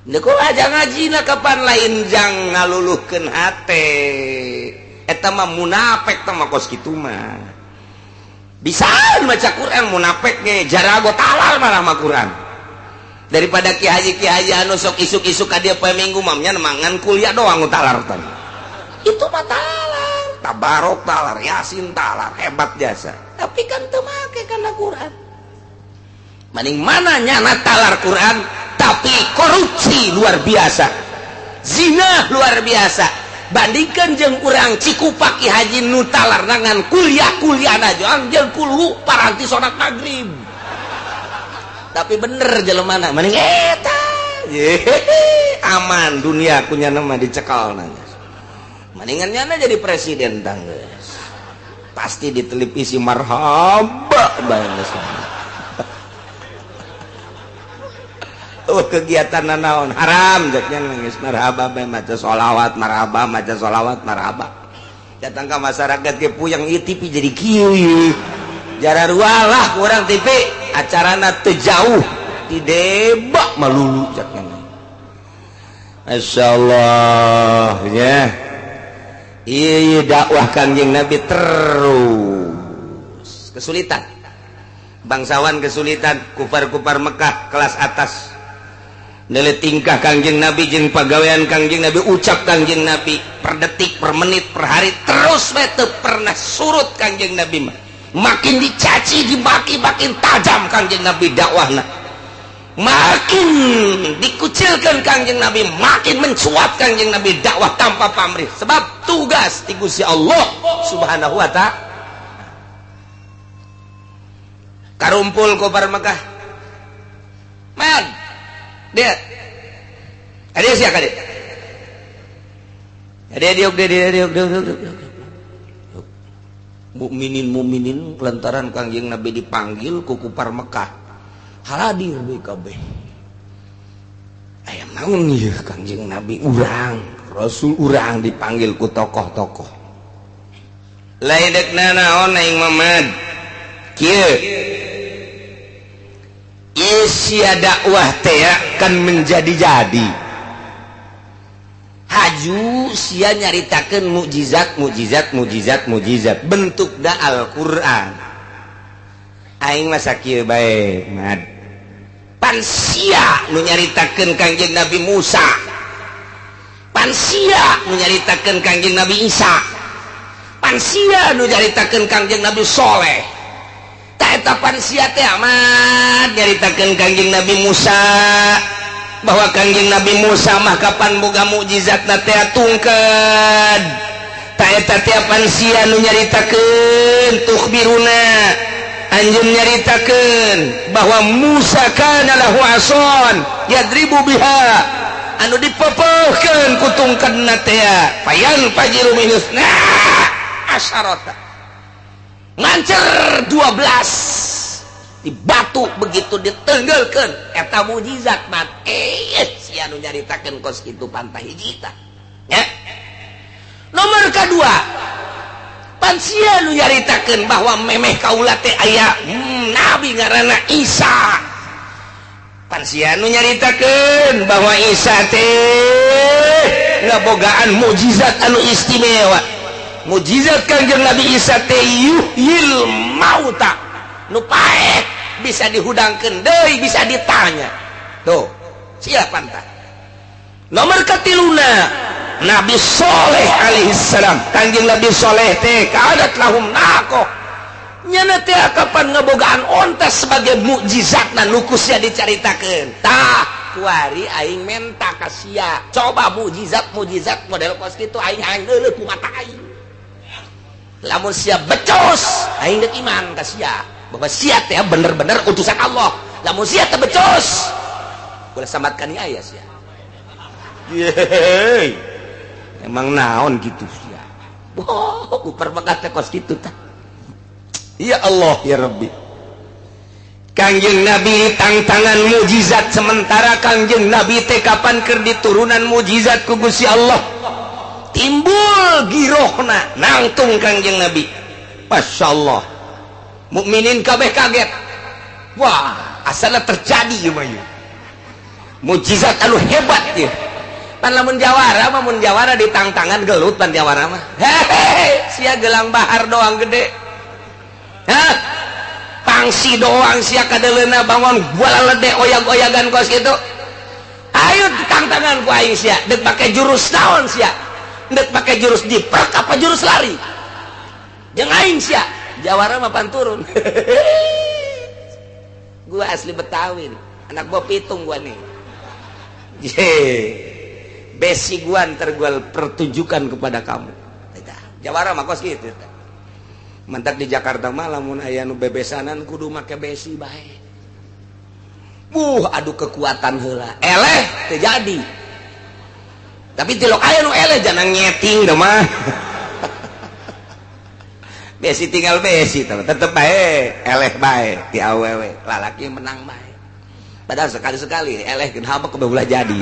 A: deku aja ngajina kapan lain jang ngaluluhkeun hate eta mah munafik teh mah kos kitu mah bisa maca Quran munafik ge jarago talal malah mah Quran daripada Ki Haji anu sok isuk-isuk ka dieu poe Minggu mamnya mangan kuliah doang talar teh. Itu mah talar, tabarok talar, yasin talar, hebat jasa. Tapi kan teu make kana Quran. Maning mana nyana talar Quran tapi korupsi luar biasa. Zina luar biasa. Bandingkan jeung urang Cikupa Ki Haji nu talar nangan kuliah-kuliahna jeung kulu paranti salat maghrib. Tapi bener jelemana mending eta aman dunia punya nama dicekal nanya mendingan nyana jadi presiden tangges pasti di televisi marhaba banget kegiatan naon haram jaknya nangis marhaba bae maca sholawat marhaba datang ke masyarakat ke puyang ieu TV jadi kieu jara rualah kurang TV acarana terjauh di debak melulu jaknya masyaallah ya iya dakwah Kangjeng Nabi terus kesulitan bangsawan kesulitan kufar-kufar Mekah kelas atas nilai tingkah Kangjeng Nabi jeung pagawean Kangjeng Nabi ucap Kangjeng Nabi per detik per menit per hari terus teu pernah surut Kangjeng Nabi mah makin dicaci dimaki makin tajam Kangjeng Nabi dakwahna makin dikucilkan Kangjeng Nabi makin mencuat Kangjeng Nabi dakwah tanpa pamrih sebab tugas ti Gusti Allah Subhanahu wa ta'ala karumpul kufar Mekah man dia ada siapa dia mukminin lantaran Kangjeng Nabi dipanggil ku kufar Mekah haladir deui kabeh aya naon ieu Kangjeng Nabi urang rasul urang dipanggil ku tokoh-tokoh lain dekna naon aing Mamad kieu isia dakwah teh kan menjadi-jadi haju sia nyaritakeun mukjizat bentuk da Al-Qur'an aing mah sakieu bae mad pan sia nu nyaritakeun Kangjeng Nabi Musa pan sia nu nyaritakeun Kangjeng Nabi Isa pan sia nu nyaritakeun Kangjeng Nabi Soleh ta eta pan sia teh amat nyaritakeun Kangjeng Nabi Musa bahwa Kangjeng Nabi Musa mah kapan boga mukjizatna teh tungkeun ta eta teh pan sia nu nyaritakeun tukhbiruna anjeun nyaritakeun bahwa Musa kana lahu ason yadribu biha anu dipepeuhkeun ku tungkeunna teh fayan fajiru minusna asyarata ngancer 12 di batu begitu ditenggelkeun eta mukjizat mah sia nu nyaritakeun kos kitu pantah hiji tah ya nomor kedua pan sia nu nyaritakeun bahwa memeh kaula teh aya nabi ngaranna Isa pan sia nu nyaritakeun bahwa Isa teh ngabogaan mukjizat anu istimewa mukjizat Kangjeng Nabi Isa teh yuhyil mauta nu paek bisa dihudangkeun deui bisa ditanya tuh siapa tah nomor katiluna Nabi Soleh alaihissalam Kangjeng Nabi Soleh teh kaadat lahum naqoh nyana teh kapan ngabogaan onta sebagai mukjizatna nu sia dicaritakeun tah kuari aing menta ka sia coba mukjizat model kos kitu aing hangeuleuh ku mata aing lamun sia becos aing deuk iman ka sia bahwa sia teh bener-bener utusan Allah lamun sia teh becos ulah sambatkan aya sia yeay emang naon gitu sia ku perbegat teh kos kitu tah ya Allah ya Rabbi Kangjeng Nabi tantangan mukjizat sementara Kangjeng Nabi teh kapan keur diturunan mukjizat ku Gusti Allah timbul girohna nangtung Kangjeng Nabi masyaallah mukminin kabeh kaget wah asalna terjadi ieu mah mukjizat anu hebat ieu pan lamun jawara ditangtangan gelut pan jawara mah hehe sia gelang bahar doang gede hah wangsi doang sia kadeleuna bangun bola ledek oyag-oyagan kos kitu. Ayo kang tangan ku aing sia, deuk make jurus naon sia? Deuk make jurus diprek apa jurus lari? Jeung aing sia, jawara mah panturun. Gua asli Betawi, anak gua pitung gua nih. Besi gua ntar gua pertunjukan kepada kamu. Jawara mah kos gitu. Mantak di Jakarta mah lamun aya nu bebesanan kudu make besi bae. Adu kekuatan heula. Eleh teu jadi. Tapi tilok aya nu eleh jangan nyeting dah mah. Besi tinggal besi tetep bae eleh bae ti awewe lalaki menang bae. Padahal sekali-sekali eleh kenapa kebelah jadi.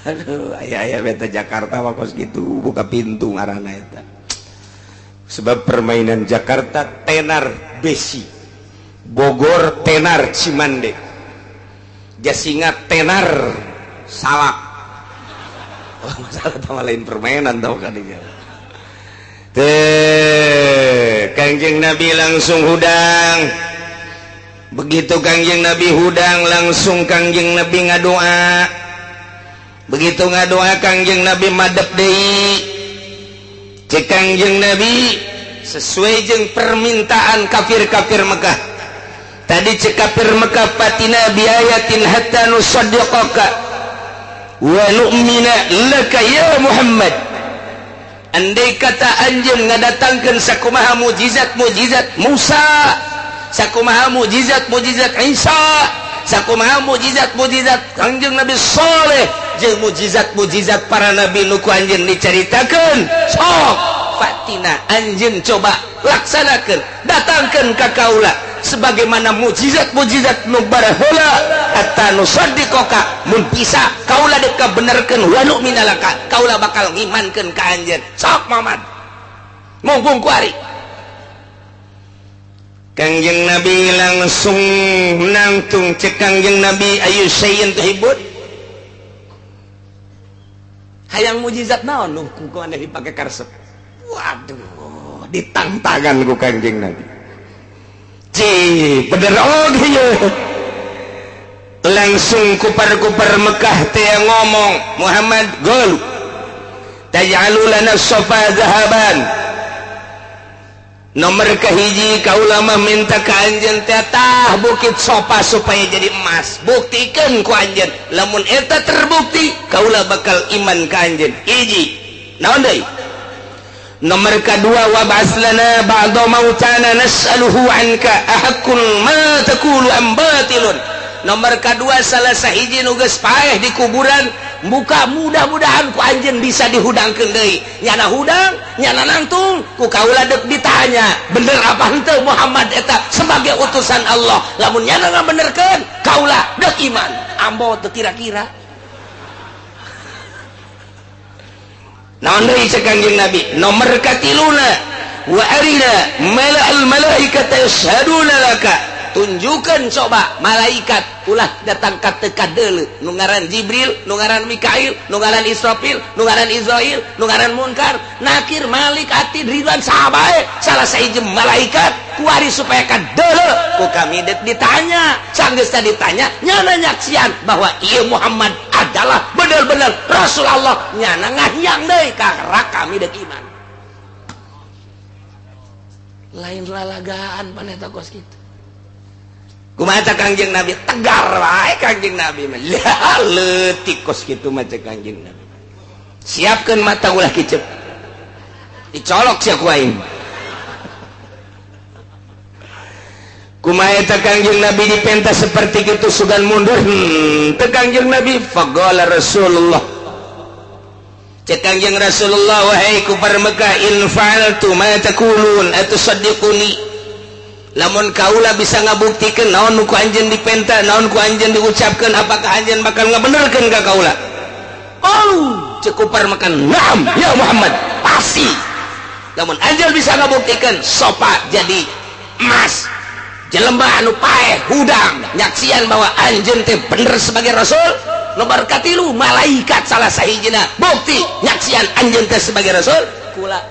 A: Aduh, aya beta Jakarta mah kos gitu buka pintu ngaranna eta. Sebab permainan Jakarta tenar besi, Bogor tenar Cimande, Jasinga tenar salak. Oh, masalah tambah lain permainan tau kan ini. Kanjeng Nabi langsung hudang. Begitu Kanjeng Nabi hudang langsung Kanjeng Nabi ngadoa. Begitu ngadoa Kanjeng Nabi madep deui. Cek Kanjeng Nabi sesuai jeung permintaan kafir-kafir Mekah. Tadi cek kafir Mekah patina biayatin hatta nusaddiqaka wa nu'mina laka ya Muhammad. Andai kata anjeun ngadatangkeun sakumaha mujizat-mujizat Musa, sakumaha mujizat-mujizat Isa, sakumaha mujizat-mujizat Kanjeng Nabi Saleh jeung mujizat-mujizat para nabi nu ku anjeun dicaritakeun, sok fatina anjeun coba laksanakeun, datangkeun ka kaula sebagaimana mujizat-mujizat nu baraheula hatta nusaddiqaka mun bisa kaula deuk kabenerkeun wa nu'mina laka kaula bakal ngimankeun ka anjeun, sok Muhammad mumpung kuari. Kanjeng Nabi langsung nangtung cek Kanjeng Nabi ayu sayyin tuhibun. Hayang mujizat naon nu ku anda dipake karesep. Waduh, ditantangkan ku Kanjeng Nabi. Bener oge ye. Langsung kupar-kupar Mekah teh ngomong, Muhammad gol. Taj'alu lana safa zahaban. Nomor kahiji kaula mah minta ka anjeun teh tah bukit sopa supaya jadi emas. Buktikeun ku anjeun. Lamun eta terbukti kaula bakal iman ka anjeun. Hiji. Naon deui? Nomor kedua wa ba'aslana ba'da mautana nas'aluhu anka ahakkun ma taqulu am batilun. Nomor kedua salah sahiji nu geus paeh di kuburan muka mudah-mudahan ku anjeun bisa dihudangkeun deui. Nyana hudang, nyana nangtung ku kaula deuk ditanya, bener apa henteu Muhammad eta sebagai utusan Allah. Lamun nyana ngabenerkeun kaula deuk iman. Ambo teu kira-kira. Naon deui cek Kanjeng Nabi? Nomor katiluna wa arina mala'al malaikata yashhaduna laka. Tunjukkan coba malaikat ulah datang ka teu kadeuleu nu ngaran Jibril, nu ngaran Mikail, nu ngaran Israfil, nu ngaran Israil, nu ngaran Munkar, Nakir, Malik, Atid, Ridwan sahabae salah sahiji malaikat kuari supaya kadeuleu ku kami deuk ditanya. Sanggeus tadi ditanya nyana nyaksian bahwa ieu Muhammad adalah benar-benar Rasul Allah, nyana ngahiang deui karena kami deuk iman. Lain lalagaan paneta kos kitu. Kumaha Kanjeng Nabi tegar wae Kanjeng Nabi mah leutik kos kitu mah Kanjeng Nabi. Siapkeun mata ulah kicep. Dicolok sia ku aing. Kumaha eta Kanjeng Nabi dipentas seperti kitu sugan mundur. Teu Kanjeng Nabi faqala Rasulullah. Cek Kanjeng Rasulullah wahai kufar Mekah in fa'altu ma taqulun atusaddiquni. Lamun kaula bisa ngabuktikeun naon nu ku anjeun dipenta, naon ku anjeun diucapkeun, apakah anjeun bakal ngabenerkeun ka kaula? Oh, cekupar makan naam ya Muhammad, pasti. Lamun anjeun bisa ngabuktikeun sopa jadi emas. Jelema anu paeh hudang nyaksian bahwa anjeun teh bener sebagai rasul. Nomor katilu malaikat salah sahijina bukti nyaksian anjeun teh sebagai rasul. Kula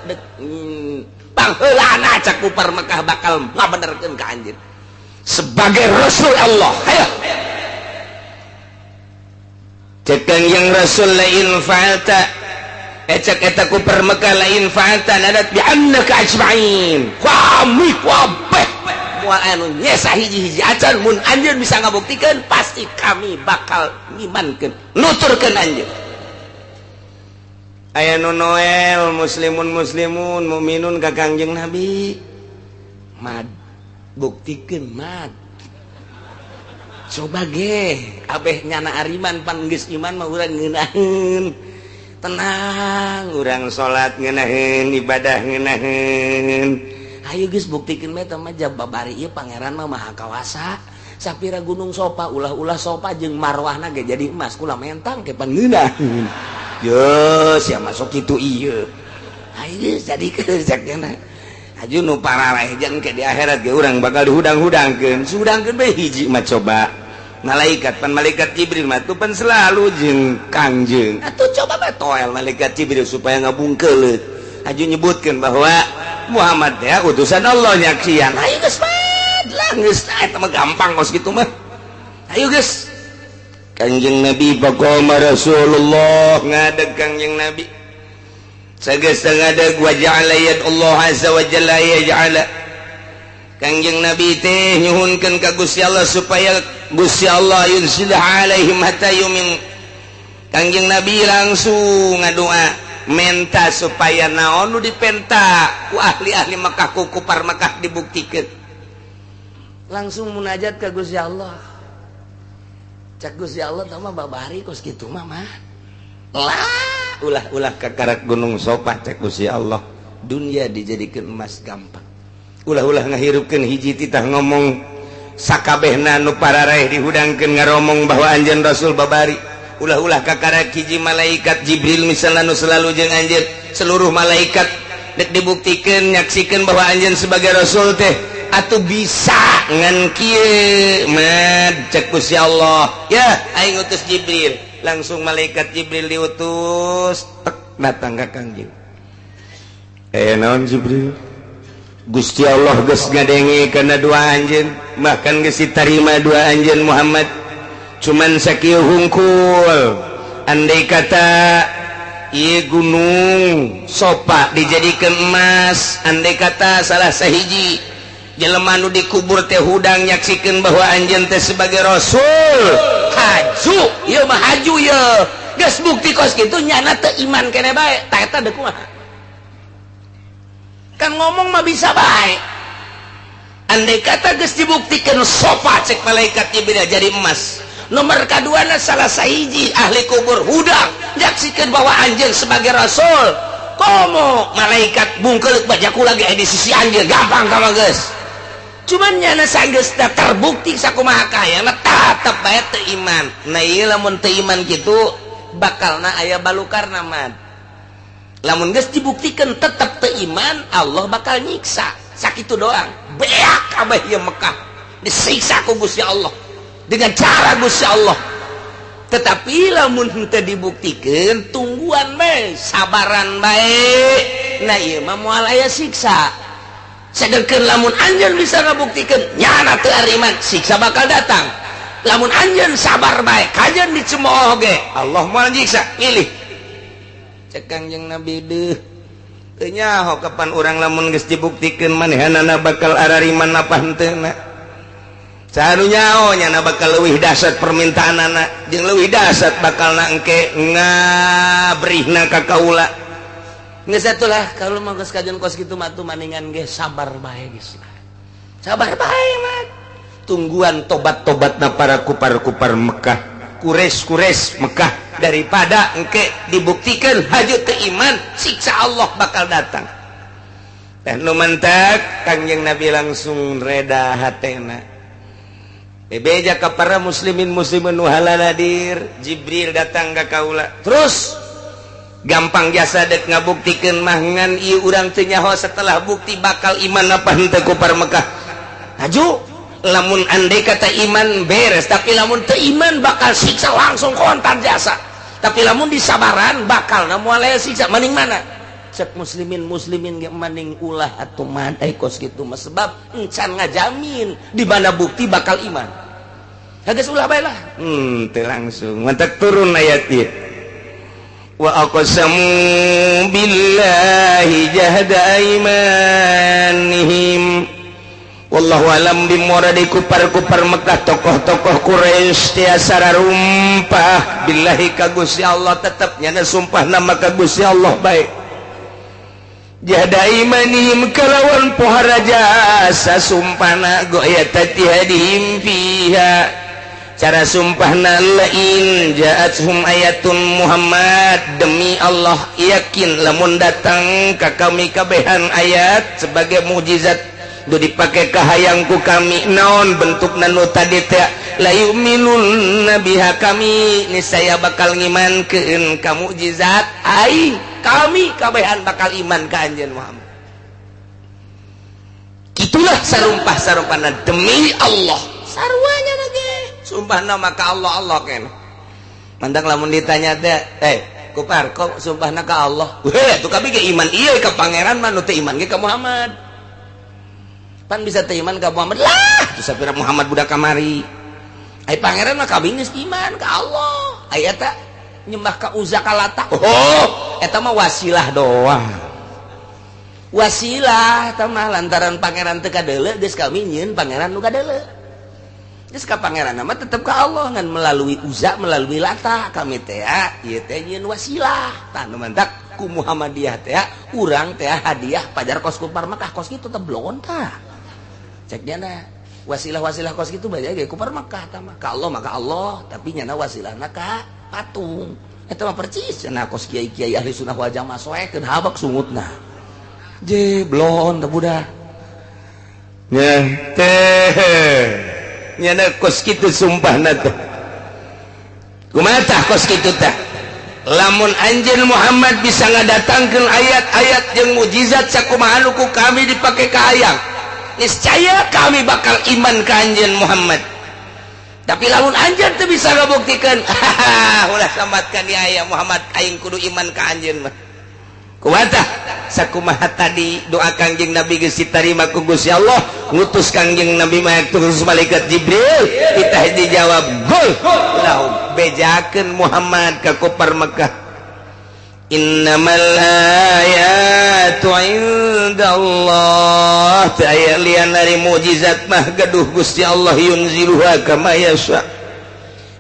A: pangheulana cak kupar Mekah bakal ngabenerkeun ka anjeun sebagai Rasul Allah. Hayo cek yang Rasul lain fa'alta cek eta kupar Mekah lain fa'alta nadat bi annaka ajma'in kami kabeh moal anu nyesa hiji-hiji acan mun anjeun bisa ngabuktikeun pasti kami bakal ngimankeun nuturkeun anjeun. Aya nu Noel muslimun mukminun ka Kangjeng Nabi mad buktikeun mad coba ge abeh nyana ariman pan geus iman mah urang ngeunaheun tenang urang salat ngeunaheun ibadah ngeunaheun ayo geus buktikeun mah eta mah jababari ieu pangeran mah maha kawasa sapira gunung sopa ulah-ulah sopa jeung marwahna ge jadi emas kula mentang ke pan ngeunaheun yo sia masuk kitu ieu ayo geus jadikeun sakjana aju nu parareh jeung ke di akhirat ge urang bakal dihudang-hudangkeun sudangkeun bae hiji mah coba malaikat pan malaikat Jibril mah tuh pan selalu jeung Kangjeng atuh coba bae toel malaikat Jibril supaya ngabungkeuleut aju nyebutkeun bahwa Muhammad ya utusan Allah nyaksian ayo geus lah geus eta mah gampang kos kitu mah ayo geus Kangjeng Nabi faqama Rasulullah ngadeg Kangjeng Nabi sageus ngadeg wa ja'ala yad Allah azza wa jalla yaj'ala Kangjeng Nabi teh nyuhunkeun ka Gusti Allah supaya Gusti Allah yunsilah alaihim hatta yumin Kangjeng Nabi langsung ngadoa menta supaya naon nu dipenta ku ahli-ahli Mekah ku kupar Mekah dibuktikeun langsung munajat ka Gusti Allah cak Gusti Allah tah mah babari kos kitu mah lah ulah kakarak gunung sopa cek Gusti Allah dunia dijadikeun emas gampang ulah ngahirupkeun hiji titah ngomong sakabehna nu parareh dihudangkeun ngaromong bahwa anjeun Rasul babari ulah kakarak hiji malaikat Jibril misalna nu selalu jeung anjeun seluruh malaikat dek dibuktikeun nyaksikeun bahwa anjeun sebagai Rasul teh atuh bisa ngan kieu mad cek Gusti Allah ya aing utus Jibril langsung malaikat Jibril diutus tek datang ka Kangjeng naon Jibril Gusti Allah geus ngadenge kana dua anjeun bahkan geus ditarima dua anjeun Muhammad cuman sakieu hungkul andai kata ieu gunung sopa dijadikeun emas andai kata salah sahiji jelema nu dikubur teh hudang nyaksikeun bahwa anjeun teh sebagai Rasul haju ieu mah haju ye geus bukti kos kitu nyana teu iman keneh bae tah eta deuk kumaha kan ngomong mah bisa bae andai kata geus dibuktikeun sopa cek malaikat Jibril jadi emas nomor kaduana salah sahiji ahli kubur hudang nyaksikeun bahwa anjeun sebagai Rasul komo malaikat bungkeuleuk bajaku lagi di sisi anjeun gampang ka mah geus cuman nyana sanggeus terbukti sakumaha kayana tetep bae teu iman nah ieu lamun teu iman kitu bakalna aya balukarna mad lamun geus dibuktikeun tetep teu iman Allah bakal nyiksa sakitu doang beak kabeh ieu Mekah disiksa ku Gusti Allah dengan cara Gusti Allah tetapi lamun teu dibuktikeun tungguan bae sabaran bae nah ieu mah moal aya siksa sedangkan lamun anjeun bisa ngabuktikeun nyana teu ariman siksa bakal datang lamun anjeun sabar bae kajen dicemooh ge Allah moal nyiksa pilih cek Kangjeng Nabi deuh teu nyaho kapan urang lamun geus dibuktikeun manehanana bakal arariman apa henteuna saanu nyaho nyana bakal leuwih dahsyat permintaanana jeung leuwih dahsyat bakalna engke ngabrihna ka kaula geus atulah kalau mah geus kajen kos kitu mah tuh maningan ge sabar bae geus sabar bae mah tungguan tobat-tobatna para kupar-kupar Mekah Quraisy Mekah daripada engke dibuktikan haju teu iman siksa Allah bakal datang dan nu mantak Kangjeng Nabi langsung reda hatena bebeja ka para muslimin muslimin nu halal hadir Jibril datang ka kaula terus gampang jasa dek ngabuktikeun mah ngan ieu urang teu nyaho setelah bukti bakal iman apa henteu kupar Mekah haju lamun andai kata iman beres tapi lamun teu iman bakal siksa langsung kontan jasa tapi lamun disabaran bakal moal aya siksa mending mana cek muslimin ge maning ulah atuh man kos kitu mah sebab encan ngajamin di mana bukti bakal iman. Geus ulah bae lah. Teu langsung mantak turun ayat ieu. Wa aqsamu billahi jahda aimanihim. Wallahu alam bimuradi kupar-kupar Mekah tokoh-tokoh Quraisy tiasa rarumpah billahi ka Gusti Allah tetep nyana sumpah nama ka Gusti Allah bae. Jahda imanihim kalawan pohara jasa sumpahna goyatati hadihim fiha. Cara sumpahna lain ja'athum ayatun Muhammad demi Allah yakin lamun datang ka kami kabehan ayat sebagai mukjizat do dipake kahayangku kami naon bentukna nu tadi teh la yu'minun biha kami niscaya bakal ngimankeun ka mukjizat ai kami kabehan bakal iman ka anjeun Muhammad. Kitulah sarumpah-sarumpahna demi Allah sarwanya lagi sumpah nama ka Allah Allah kan mandang lamun ditanya teh kupar kok sumpahna ka Allah tuh kami ge iman ieu ka pangeran mah nu teu iman ge ka Muhammad pan bisa teu iman ka Muhammad lah tuh sapira Muhammad budak kamari ai pangeran mah kabingis iman ka Allah aya eta nyembah ka Uzza ka Lata eta mah wasilah doang wasilah eta mah lantaran pangeran teu kadeuleu geus kami nyieun pangeran nu kadeuleu. Geus ka pangeran nama tetep ka Allah ngan melalui Uzza melalui Lata kami teh ieu teh nyieun wasilah tah nu mantak ku Muhammadiyah teh urang teh hadiah pajar kos kupar Mekah kos kitu teh blon tah cek diana wasilah-wasilah kos kitu bae ge kupar Mekah tah mah ka Allah maka Allah tapi nyana wasilahna ka patung eta mah percis cenah kos kiai-kiai ahli sunnah wal jamaah soekeun habak sungutna je blon teh budak nya teh nyana kos kitu sumpahna teh kumaha tah kos kitu teh lamun anjeun Muhammad bisa ngadatangkeun ayat-ayat jeung mukjizat sakumaha nu ku kami dipake ka hayang niscaya kami bakal iman ka anjeun Muhammad tapi lamun anjeun teu bisa ngabuktikeun ulah sambatkeun di aya Muhammad aing kudu iman ka anjeun mah kumaha tah sakumaha tadi doa Kangjeng Nabi geus ditarima ku Gusti Allah ngutus Kangjeng Nabi mah terus malaikat Jibril kita dijawab gol lahum bejakeun Muhammad ka kupar Mekah innamal ayatu indallah aya lian dari mukjizat mah gaduh Gusti Allah yunziluha kama yasha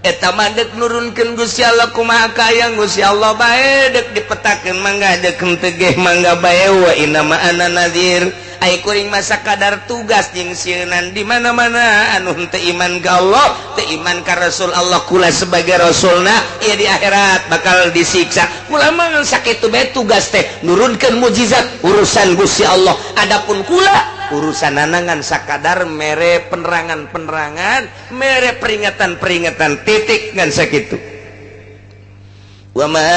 A: eta mah deuk nurunkeun Gusti Allah kumaha kayang Gusti Allah bae deuk dipetakeun mangga deuk teu ge mangga bae wa inna ma ana nadzir ai kuring masa kadar tugas jeung sieunan di mana-mana anu teu iman ka Allah teu iman ka Rasul Allah kula sebagai rasulna ieu di akhirat bakal disiksa kula mah sakitu bae tugas teh nurunkeun mukjizat urusan Gusti Allah adapun kula urusan nanangan sakadar mere penerangan-penerangan mere peringatan-peringatan titik ngan sakitu wa ma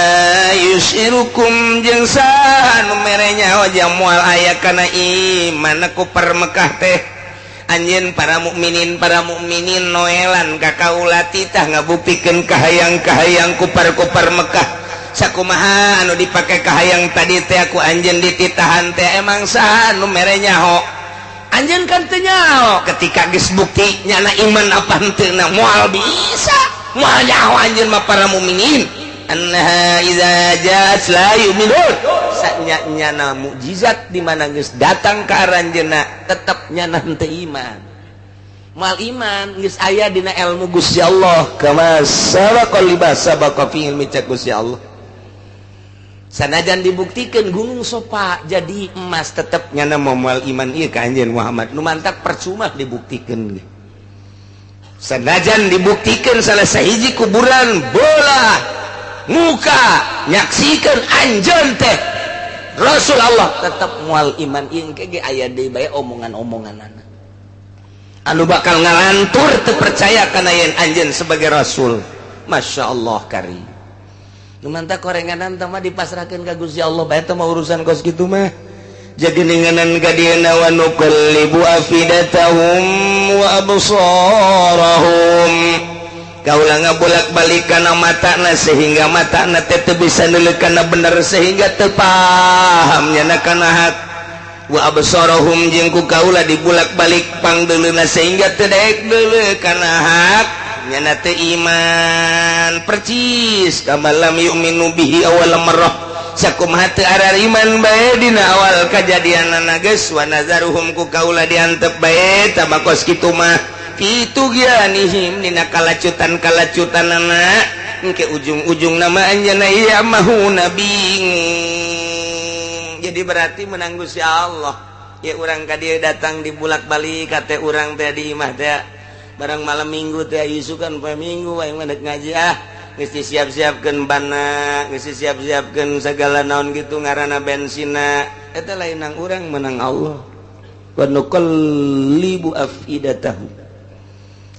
A: yusyirukum jeung saha nu mere nyaho jang moal aya kana iman ku per Mekah teh anjeun para mukminin noelan ka kaula titah ngabuktikeun kahayang-kahayang kupar-kupar Mekah sakumaha anu dipake kahayang tadi teh aku anjeun dititahan teh emang saha nu mere nyaho anjeun kan teu nyaho ketika geus bukti nyana iman apa henteu na moal bisa moal nyaho anjeun mah para mukminin annaha idza ja'at la yu'minun sanyana mukjizat di mana geus datang ka aranjeunna tetep nyana henteu iman moal iman geus aya dina ilmu Gusti Allah kama sabaqal libas sabaqa fi ilmi Gusti Allah sanajan dibuktikan gunung sopa jadi emas tetap nyana moal iman ieu ka anjeun Muhammad nu mantak percuma dibuktikan sanajan dibuktikan salah sahiji kuburan bola muka nyaksikan anjeun teh Rasul Allah tetap moal iman ieu ge aya deui bae omongan-omonganana anu bakal ngalantur teu percaya kana yen anjeun sebagai rasul masyaallah karim nu mantap korenganan teh mah dipasrahkeun ka Gusti Allah bae teh mah urusan kos kitu mah jadi ninganan ka dieuna wa nuqallibu afidatahum wa absarahum kaulah ngabolak-balik kana matana sehingga matana teh teu bisa neuleuh kana bener sehingga teu paham nyana kana hak wa absarahum jeung ku kaulah dibulak-balik pangdeuleuna sehingga teu daek deuleuh kana hak nyana teu iman percis kama lam yu'minu bihi awal marrah sakumaha teu arar iman bae dina awal kajadianana geus wa nazaruhum ku kaulah diantep bae tabakos kitu mah itu gianihim dina kalacutan-kalacutanana engke ujung-ujung nama anjeunna ieu mahuna bingung. Jadi berarti menang Gusti Allah ya urang ka dieu datang dibulak-balik ka teh urang teh di imah teh barang malam minggu teh isukan poe minggu wae mandek ngaji geus disiap-siapkeun banna geus disiap-siapkeun sagala naon kitu ngaranna bensina eta lain nang urang menang Allah wa nuqallibu afidatahum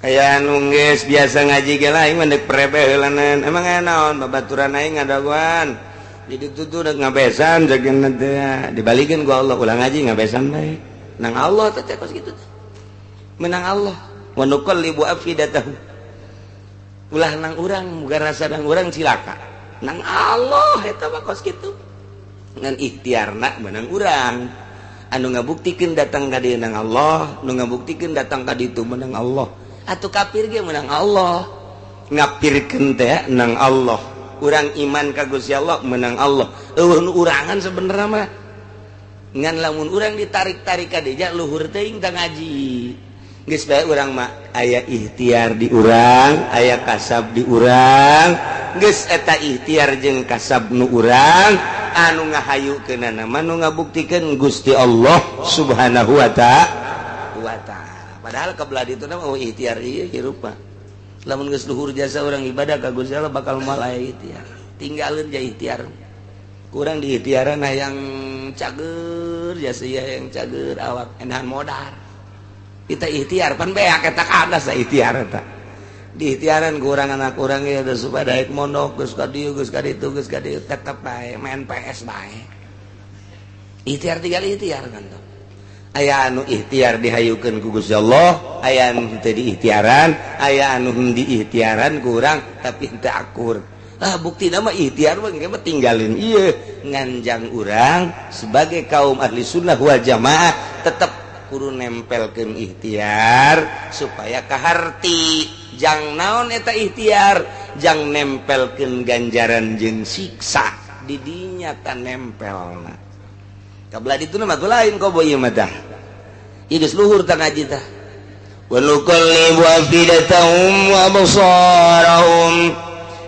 A: aya anu geus biasa ngaji ge lain mandek perebe heulanan emang aya naon babaturan aing ngadaguan di ditu tuh ngabesan jageun teh dibalikeun ku Allah ulah ngaji ngabesan bae nang Allah teh kos kitu menang Allah wa nuqallibu afidatahum ulah nang urang muga rasa nang urang cilaka nang Allah eta mah kos kitu ngan ikhtiarna menang urang anu ngabuktikeun datang ka dieu nang Allah nu ngabuktikeun datang ka ditu menang Allah atuh kafir ge menang Allah ngapirkeun teh nang Allah urang iman ka Gusti Allah menang Allah eueuh nu urangan sabenerna mah ngan lamun urang ditarik-tarik ka dieu luhur teuing tah ngaji geus bae urang mah aya ikhtiar di urang aya kasab di urang geus eta ikhtiar jeung kasab nu urang anu ngahayukeunana mah nu ngabuktikeun Gusti Allah Subhanahu wa ta'ala padahal kabelah ditu mah ikhtiar ieu hirup mah lamun geus luhur jasa urang ibadah ka Gusti Allah bakal moal aya ikhtiar tinggalin ja ikhtiar kurang di ikhtiaran hayang cager jasa yang cager awak endahan modal kita ikhtiar pan beak eta kada sa ikhtiar eta di ikhtiaran kurang anak urang ge geus supaya daek mondok geus ka dieu geus ka ditu geus ka dieu tetep bae main PS bae ikhtiar tinggal ikhtiar kan tuh aya anu ikhtiar dihayukeun ku Gusti Allah aya anu teu diikhtiaran aya anu diikhtiaran ku urang tapi henteu akur buktina mah ikhtiar mah engke mah tinggalin ieu nganjang urang sebagai kaum ahli sunnah wal jamaah tetep kudu nempelkeun ikhtiar supaya kaharti jang naon eta ikhtiar jang nempelkeun ganjaran jeung siksa di dinya ta nempelna kabelah dituna mah lain kobo ieu mah tah ieu geus luhur tah ngaji tah wa nuqallibu afidatahum wa absarahum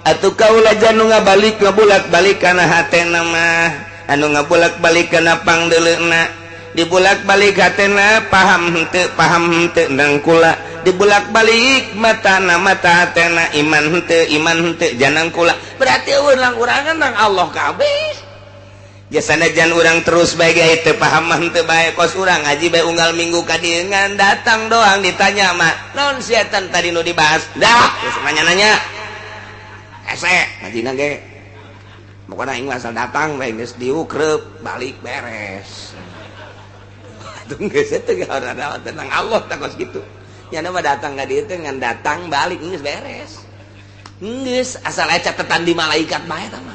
A: atuh kaula janu ngabalik ngabulak-balik kana hatena mah anu ngabulak-balik kana pangdeuleuna dibulak-balik hatena paham henteu nang kula dibulak-balik matana mata hatena iman henteu janang kula berarti urang urangan nang Allah kabeh jasana jan urang terus bae ge teu paham mah teu bae kos urang ngaji bae unggal minggu ka dieu ngan datang doang ditanya mah naon setan tadi nu dibahas dah terus nanya-nanya ese ngajina ge pokona aing asal datang bae geus diukreup balik beres atuh geus teh ngaranna tentang Allah tah kos kitu nya mah datang ka dieu teh ngan datang balik geus beres geus asal aya catetan di malaikat bae tah mah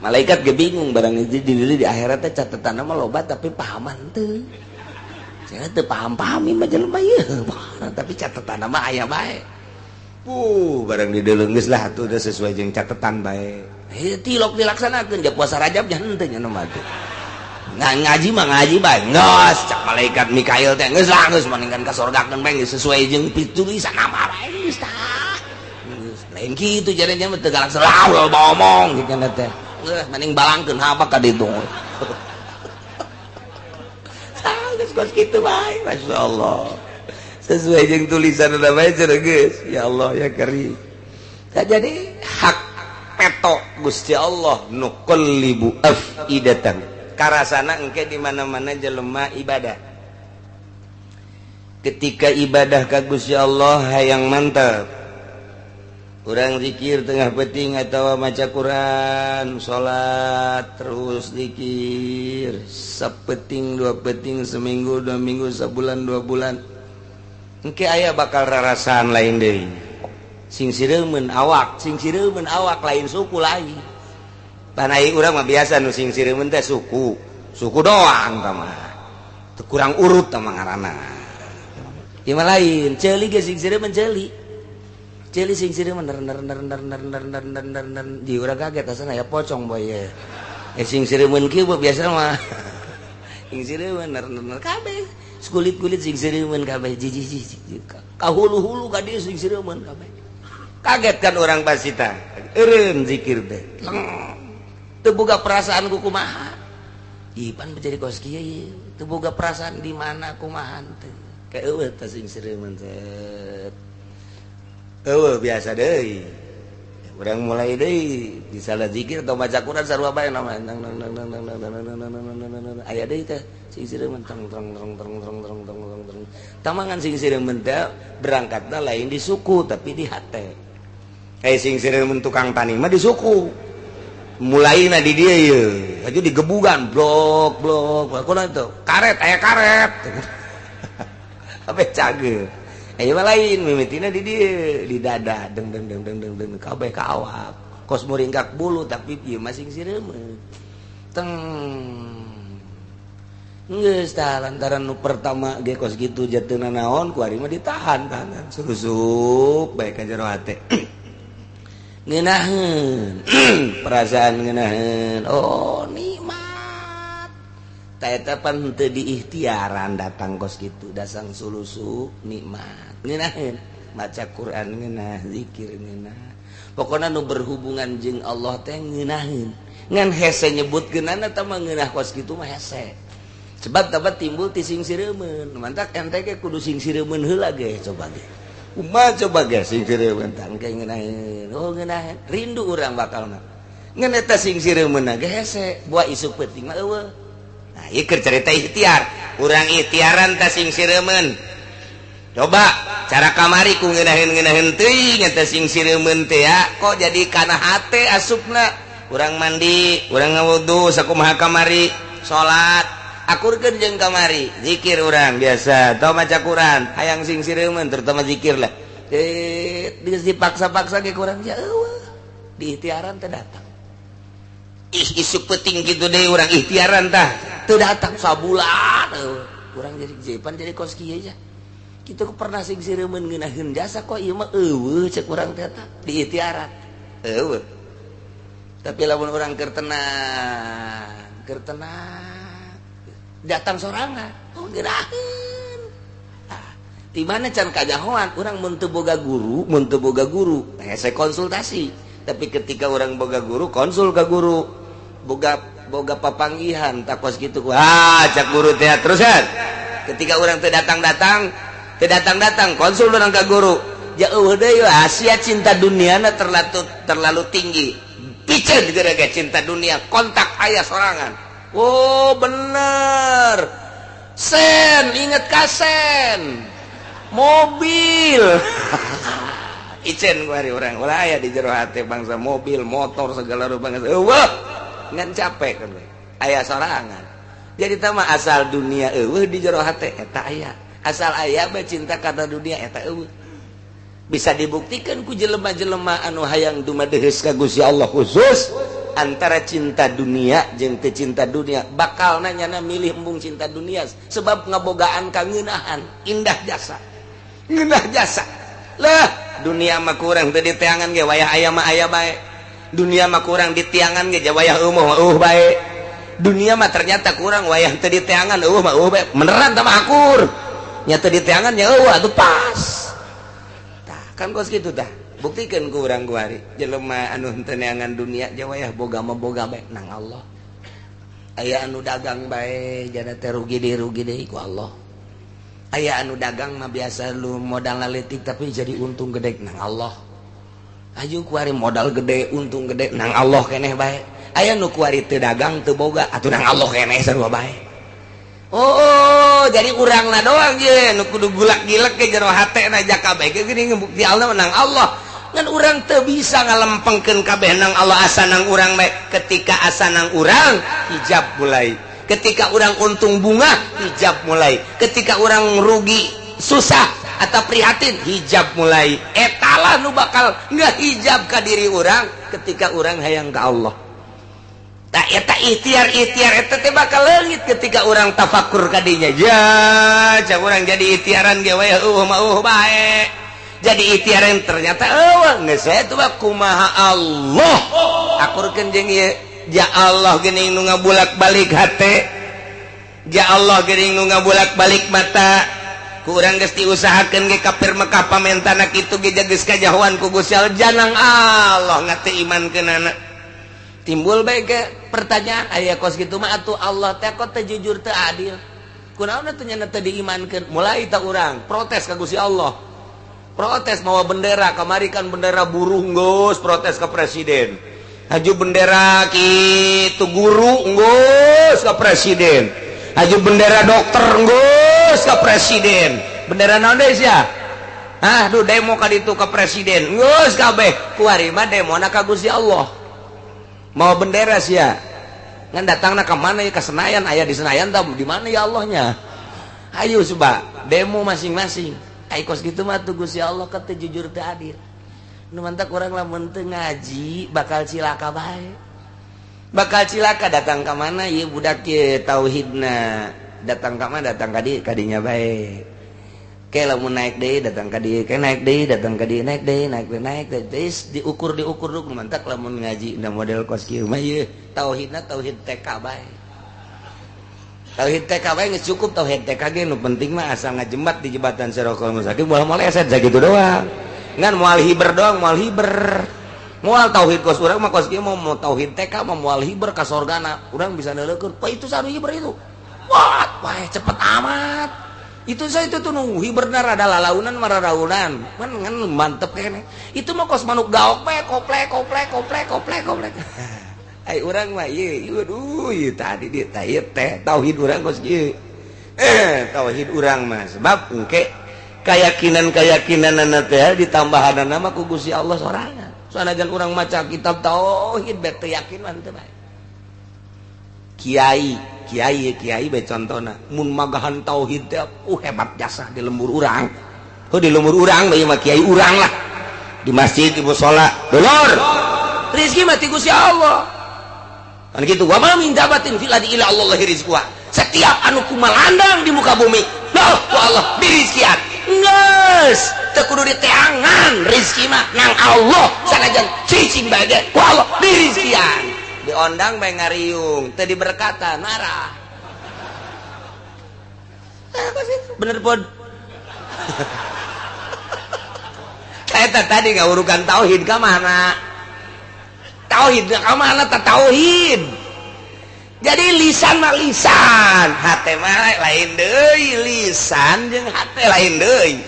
A: malaikat ge bingung barang di akhirat teh catetanna mah loba tapi pahaman teu. Cenah teu paham-pahami mah jelema ieu. Tapi catetanna mah aya bae. Barang di deuleu geus lah atuh udah sesuai jeung catetan bae. Tilok dilaksanakeun ja puasa Rajab nya henteu nya mah teh. Ngaji mah ngaji bae. Geus cak malaikat Mikail teh geus lah geus maningkan ka sorgakeun bae sesuai jeung pitulisan nama bae geus tah. Lain kitu jarenya mah teu galak selaul ngomong kitu teh. Mending balangkeun apa ka ditu geus kos kitu bae masyaallah sesuai jeung tulisan da bae cenah geus ya Allah ya karim jadi hak peto Gusti Allah nuqallibu afidatan karasana engke di mana-mana jelema ibadah ketika ibadah ka Gusti Allah hayang mantap urang zikir tengah peting atau maca Quran salat terus zikir sapeting dua peting seminggu dua minggu sebulan dua bulan engke aya bakal rarasaan lain deui sing siremen awak lain suku lain panai urang mah biasa nu sing siremen teh suku doang tama teu kurang urut tama ngaranna ieu mah lain ceuli ge sing siremen ceuli sing siremen di urang kaget asana aya pocong boy ya sing siremen kieu biasa mah sing siremen kabeh kulit sing siremen kabeh jiji kahulu-hulu ka dieu sing siremen kabeh kaget kan orang basita eureun zikir teh teu boga perasaan ku kumaha ipan menjadi kos kieu teu boga perasaan di mana kumaha teh ka eueuh teh sing siremen teh eueuh biasa deui urang mulai deui disalah zikir atau baca Quran sarua bae nama aya deui teh sing siremen terang tamangan sing siremen teh berangkatna lain di suku tapi di hate sing siremen tukang tani mah di suku mulaina di dia ye aju digebugan blok kunaon itu karet aya karet ape cager mah lain mimitina di dia di dada deng kabeh ka awak kos muringgak bulu tapi ieu mah sing siremen teng geus tah lantaran nu pertama ge kos kitu jateuna naon ku ari mah ditahan tahanan surusup bae ka jero hate ngeunaheun perasaan ngeunaheun oh nikmat ta eta pan teu diikhtiaran datang kos kitu dasang sulusu nikmat ngeunaheun maca Quran ngeunah zikir ngeunah pokona nu berhubungan jeung Allah teh ngeunaheun ngan hese nyebutkeunana tah mah ngeunah kos kitu mah hese sebab dapat timbul ti sing siremen mantak ente ke kudu sing siremen heula ge coba ge kumaha coba ge sing siremen tang ge ngeunaheun oh ngeunaheun rindu urang bakalna ngan eta sing siremen ge hese buah isuk peuting mah eueuh nah ieu keur carita ikhtiar urang ikhtiaran ta sing siremen coba cara kamari ku ngeunaheun teuing eta sing siremen teh ya kok jadi kana hate asupna urang mandi urang ngawudu sakumaha kamari salat akurkeun jeung kamari zikir urang biasa tau maca Quran hayang sing siremen terutama zikir lah geus dipaksa-paksa ge kurang ja eueuh diikhtiaran teh datang isuk peuting kitu deui urang ikhtiaran tah teu datang sabulan urang jadi jepan jadi kos kieu ja kitu pernah sing siremen ngeunaheun jasa kok ieu mah eueuh cek urang teh tah diikhtiaran eueuh tapi lamun urang keur tenang datang sorangan oh ngeunaheun di mana can kajahoan urang mun teu boga guru saya konsultasi tapi ketika orang boga guru konsul ka guru boga papanggihan takos kitu cak guru teh terusan ketika orang teu datang konsul urang ka guru jauh deui Asia cinta duniana terlalu tinggi piceun gara-gara cinta dunia kontak aya sorangan oh bener sen inget kasen mobil icen kuari orang ulah aya di jero hate bangsa mobil motor segala rupa eueuh ngan capek kan aya sorangan jadi tama asal dunia eueuh di jero hate eta aya asal aya bae cinta kana dunia eta eueuh bisa dibuktikan ku jelema-jelema anu hayang dumadeheus ka Gusti Allah khusus antara cinta dunia jeung teu cinta dunia bakal nanyana milih embung cinta dunia sebab ngabogaan kangeunahan indah jasa lah dunia mah kurang teu diteangan ge wayah aya mah aya bae dunia mah kurang ditiangan ge wayah eueuh bae dunia mah ternyata kurang wayah teu diteangan eueuh mah eueuh bae beneran tah mah akur nya teu diteangan nya eueuh atuh pas tah kan kos kitu tah buktikan ku urang kuari jelema anu teu neangan dunia jawayah boga mah boga bae nang Allah aya anu dagang bae jana teh rugi deui ku Allah aya anu dagang mah biasa lu modal laletik tapi jadi untung gede nang Allah aju kuari modal gede untung gede nang Allah keneh bae aya nu kuari teu dagang teu boga atuh nang Allah keneh sarua bae oh jadi urangna doang ye nu kudu gulak-gilek ke jero hatena jaka bae ge geuning ngebuktialna nang Allah ngan urang teu bisa ngalempengkeun kabeh nang Allah asa nang urang bae ketika asa nang urang hijab mulai ketika urang untung bunga hijab mulai ketika urang rugi susah atau prihatin hijab mulai etalah nu bakal nggak hijab ka diri orang ketika orang hayang ka Allah. Tak eta ikhtiar eta teh bakal leungit ketika orang tafakur ka dinya. Ya, cak orang jadi ikhtiaran ge we bae. Jadi ikhtiaran ternyata geus eta mah kumaha Allah. Akurkeun jeung ieu ja Allah geuning nu ngabulak-balik hate. Ja Allah geuning nu ngabulak-balik mata. Kurang geus diusahakeun ge kafir Mekah pamentana kitu ge geus kajahoan ku Gusti Allah janang Allah ngate imankeunana. Timbul bae ke pertanyaan aya kos kitu mah atuh Allah teh kok teu jujur teu adil. Kunaon teh nya teu diimankeun? Mulai ta urang protes ka Gusti Allah. Protes mawa bendera kamari kan bendera buruh geus protes ka presiden. Haju bendera kitu guru geus ka presiden. Haju bendera dokter geus ka presiden. Bendera naon deui sia? Duh demo ka ditu ka presiden. Geus kabeh. Kuari mah demona ka Gusti Allah. Mau bendera sia. Ngan datangna ka mana ya ka Senayan, aya di Senayan tah di mana ya Allahnya? Ayo coba demo masing-masing. Ai kos kitu mah tuh Gusti Allah ka teu jujur teu adil. Nu mantak urang lamun teu ngaji bakal cilaka bae. Bakal cilaka datang ke mana ya budak ye tauhidna datang ke mana datang ka dieu kadinya bae ke lamun naik deui datang ka dieu ke naik deui datang ka dieu naik deui naik deui diukur dulu mantak lamun ngaji da model kos kieu mah ye tauhidna tauhid TK bae tauhid TK bae geus cukup tauhid TK ge nu penting mah asal ngajembat di jembatan Siratal Mustaqim moal maleset sakitu doang ngan moal hiber doang moal hiber. Moal tauhid kos urang mah kos kieu mau tauhid TK mah moal hiber ka sorgana. Urang bisa neuleukeun, "Pak itu sanu hiber itu." Wah, cepet amat. Itu saya itu tuh nu hiberna rada lalaunan mararaunan. Ngan mantep kene. Itu mah kos manuk gaok bae koplek. Ai urang mah ieu aduh ieu tadi dieu teh tauhid urang kos kieu. Tauhid urang mah sebab engke keyakinan-keyakinanna teh ditambahanna mah ku Gusti Allah sorangan. Sanajan urang maca kitab tauhid bete yakin mah teu bae. Kiai bae contona mun magahan tauhid teh hebat jasa di lembur urang. Di lembur urang bae mah kiai urang lah. Di masjid di mushola. Dulur. Rezeki mah ti Gusti Allah. Kan kitu wa ma min dabatin fil ardi illa Allah rizquha. Setiap anu kumalandang di muka bumi, nah ku Allah dirizkian. Geus teu kudu diteangan rezeki mah nang Allah sanajan cicing bae ku Allah dirizkian. Diondang bae ngariung teu diberkatan marah. Bener pod. Eta tadi ngaurukan tauhid ka mana? Tauhid ka mana ta tauhid? Jadi lisan mah lisan, hate mah lain deui, lisan jeung hate lain deui.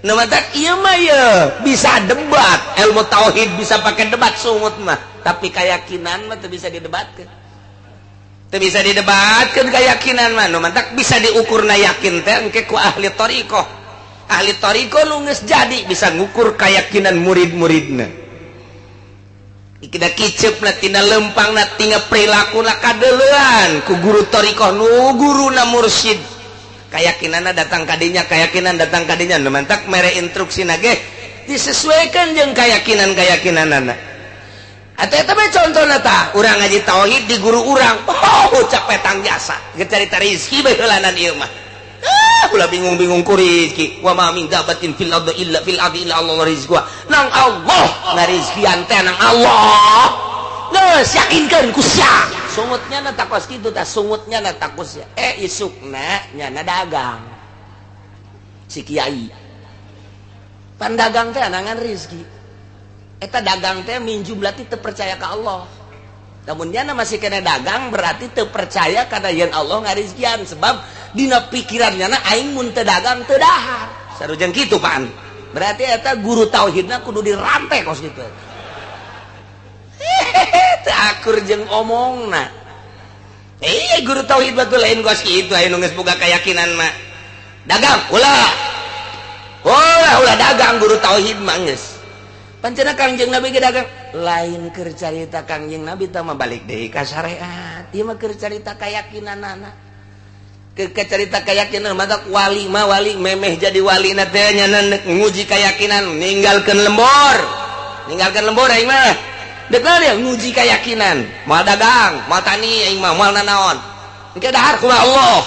A: Nu matak ieu mah ye bisa debat, ilmu tauhid bisa pakai debat sungut mah, tapi keyakinan mah teu bisa didebatkeun. Teu bisa didebatkeun keyakinan mah, nu matak bisa diukurna yakin teh engke ku ahli thariqah. Ahli thariqah nu geus jadi bisa ngukur keyakinan murid-muridna. Ikida kiceupna tina lempangna tina perilakuna kadeuleuan ku guru thariqah nu guruna mursyid keyakinanna datang kadinya keyakinan datang kadinya mantak mere instruksina ge disesuaikan jeung keyakinan-keyakinanna atuh eta mah contona tah urang ngaji tauhid di guru urang ucap petang jasa ge carita rezeki bae heulanan ieu mah ulah bingung-bingung ku rezeki wa ma min dabatin fil ardi illa Allah rizquha nang Allah ngarizkian teh nang Allah geus yakinkeun ku sia sungutnya na takos kitu tah sungutnya na takos ya isukna nyana dagang si kiai pan dagang teh anangan rezeki eta dagang teh min jumlah teu percaya ka Allah namun nyana masih kena dagang berarti teu percaya kana yen Allah ngarizkian sebab dina pikirannya na aing mun teu dagang teu dahar sarujan kitu pan berarti eta guru tauhidna kudu dirantai kos kitu teu akur jeung omongna guru tauhid batul lain kos kitu aya nu geus boga keyakinan mah dagang ulah dagang guru tauhid mah geus pancena Kangjeng Nabi ge dagang lain keur carita Kangjeng Nabi teh mah balik deui ka syariat ieu mah keur carita keyakinanana ke cerita keyakinan mata wali memeh jadi wali natenya nguji keyakinan ninggalkeun lembur aing mah deuk dia nguji keyakinan moal dagang moal tani aing mah moal nanaon engke dahar ku Allah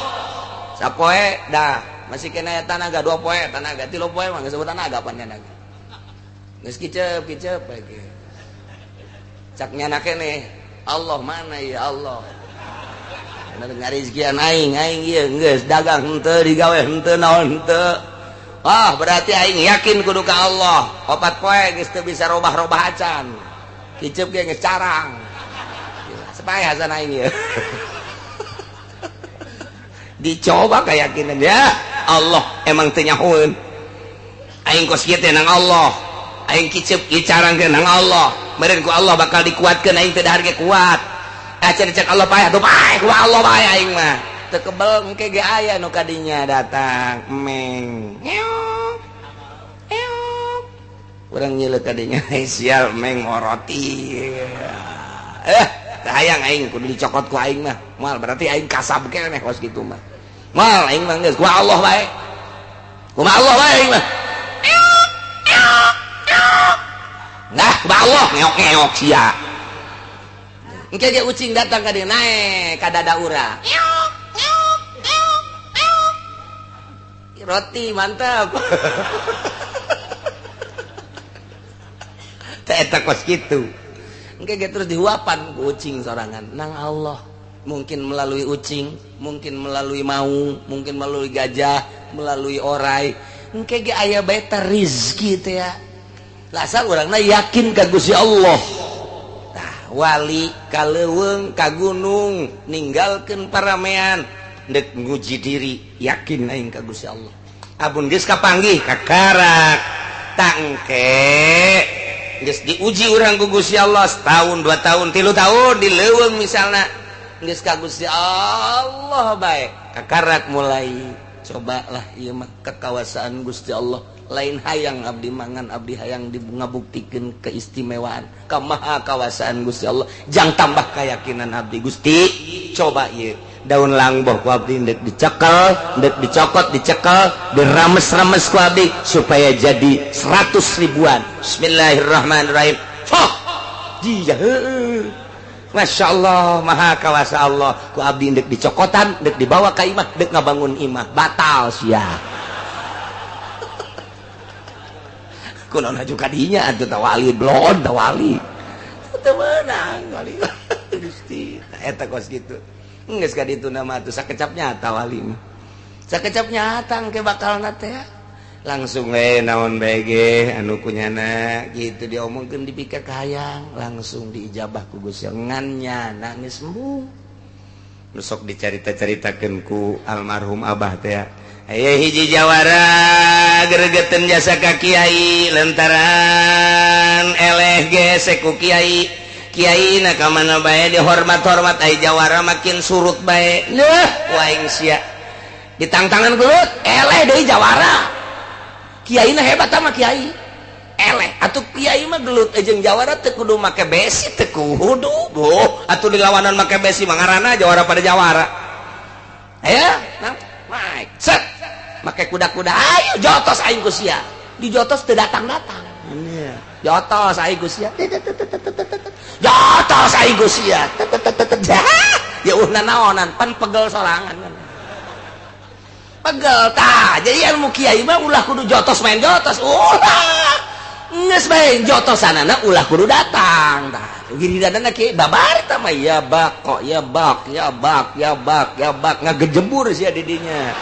A: sapoe dah masih kena tanaga 2 poe tanaga 3 poe mah geus sebut tanaga pan tanaga geus kicep lagi cak nyana keneh Allah mana ya Allah ngarizkian aing ieu geus dagang henteu digawe henteu naon henteu berarti aing yakin kudu ka Allah 4 poe geus teu bisa robah-robah acan kicep ge geus carang supaya hasan aing ieu dicoba keyakinan ya Allah emang teu nyahoeun aing kos kieu teh nang Allah aing kicep ieu carang ke nang Allah meureun ku Allah bakal dikuatkeun aing teh dahar ge kuat cek Allah payah tuh payah ku Allah payah aing mah teu kebel engke ge aya nu kadinya datang meng urang nyeuleuk kadinya sial meng roti teu hayang aing kudu dicokot ku aing mah moal berarti aing kasab keneh kos kitu mah moal aing mah geus ku Allah bae ku Allah bae aing mah nah ku Allah ngeok-ngeok sia engke ge ucing datang ka dieu nae ka dada urang roti mantap teh eta kos kitu engke ge terus dihuapan ku ucing sorangan nang Allah mungkin melalui ucing mungkin melalui maung mungkin melalui gajah melalui orai engke ge aya bae teh rezeki teh ya lasar urangna yakin ka Gusti Allah wali kaleuweung ka gunung ninggalkeun paramean dek nguji diri yakin aing ka Gusti Allah abun geus kapanggih ka karak tangke geus diuji urang ku Gusti Allah setahun 2 tahun 3 tahun di leuweung misalna geus ka Gusti Allah bae ka karak mulai cobalah ieu mah kekawasaan Gusti Allah lain hayang abdi mangan abdi hayang ngabuktikeun keistimewaan kamaha kawasaan Gusti Allah jang tambah keyakinan abdi Gusti coba ieu daun langboh ku abdi deuk dicekel deuk dicokot dicekel dirames-rames ku abdi supaya jadi 100 ribuan bismillahirrahmanirrahim dia Masya Allah maha kawasa Allah ku abdi deuk dicokotan deuk dibawa ka imah deuk ngabangun imah batal sia kunaon haju kadinya atuh tawali blon tawali teu meunang wali Gusti eta kos kitu geus ka ditu nama atuh sakecap nyata wali mah sakecap nyata engke bakalna teh langsung we naon bae ge anu kunyana kitu diomongkeun dipikir ka hayang langsung diijabah ku Gusti ngan nyana geus sembuh besok dicarita-caritakeun ku almarhum abah teh aya hiji jawara gregeteun jasa ka kiai lantaran eleh ge ku kiai na ka mana bae dihormat-hormat aya jawara makin surut bae leuh waing sia ditangtangan gelut eleh deui jawara kiai na hebat mah kiai eleh atuh kiai mah gelut jeung jawara teu kudu make besi teu kudu atuh dilawanan make besi mah ngaranna jawara pada jawara aya nah maik set make kuda-kuda ayo jotos aing ku sia dijotos teu datang-datang jotos aing ku sia jotos aing ku sia ya uhna naonan pan pegel sorangan pegel tah jadi ilmu kiai mah ulah kudu jotos main jotos ulah geus bae jotosanana ulah kudu datang tah giridana kiai babar tah mah ya bak kok ya bak ngagejebur sia di dinya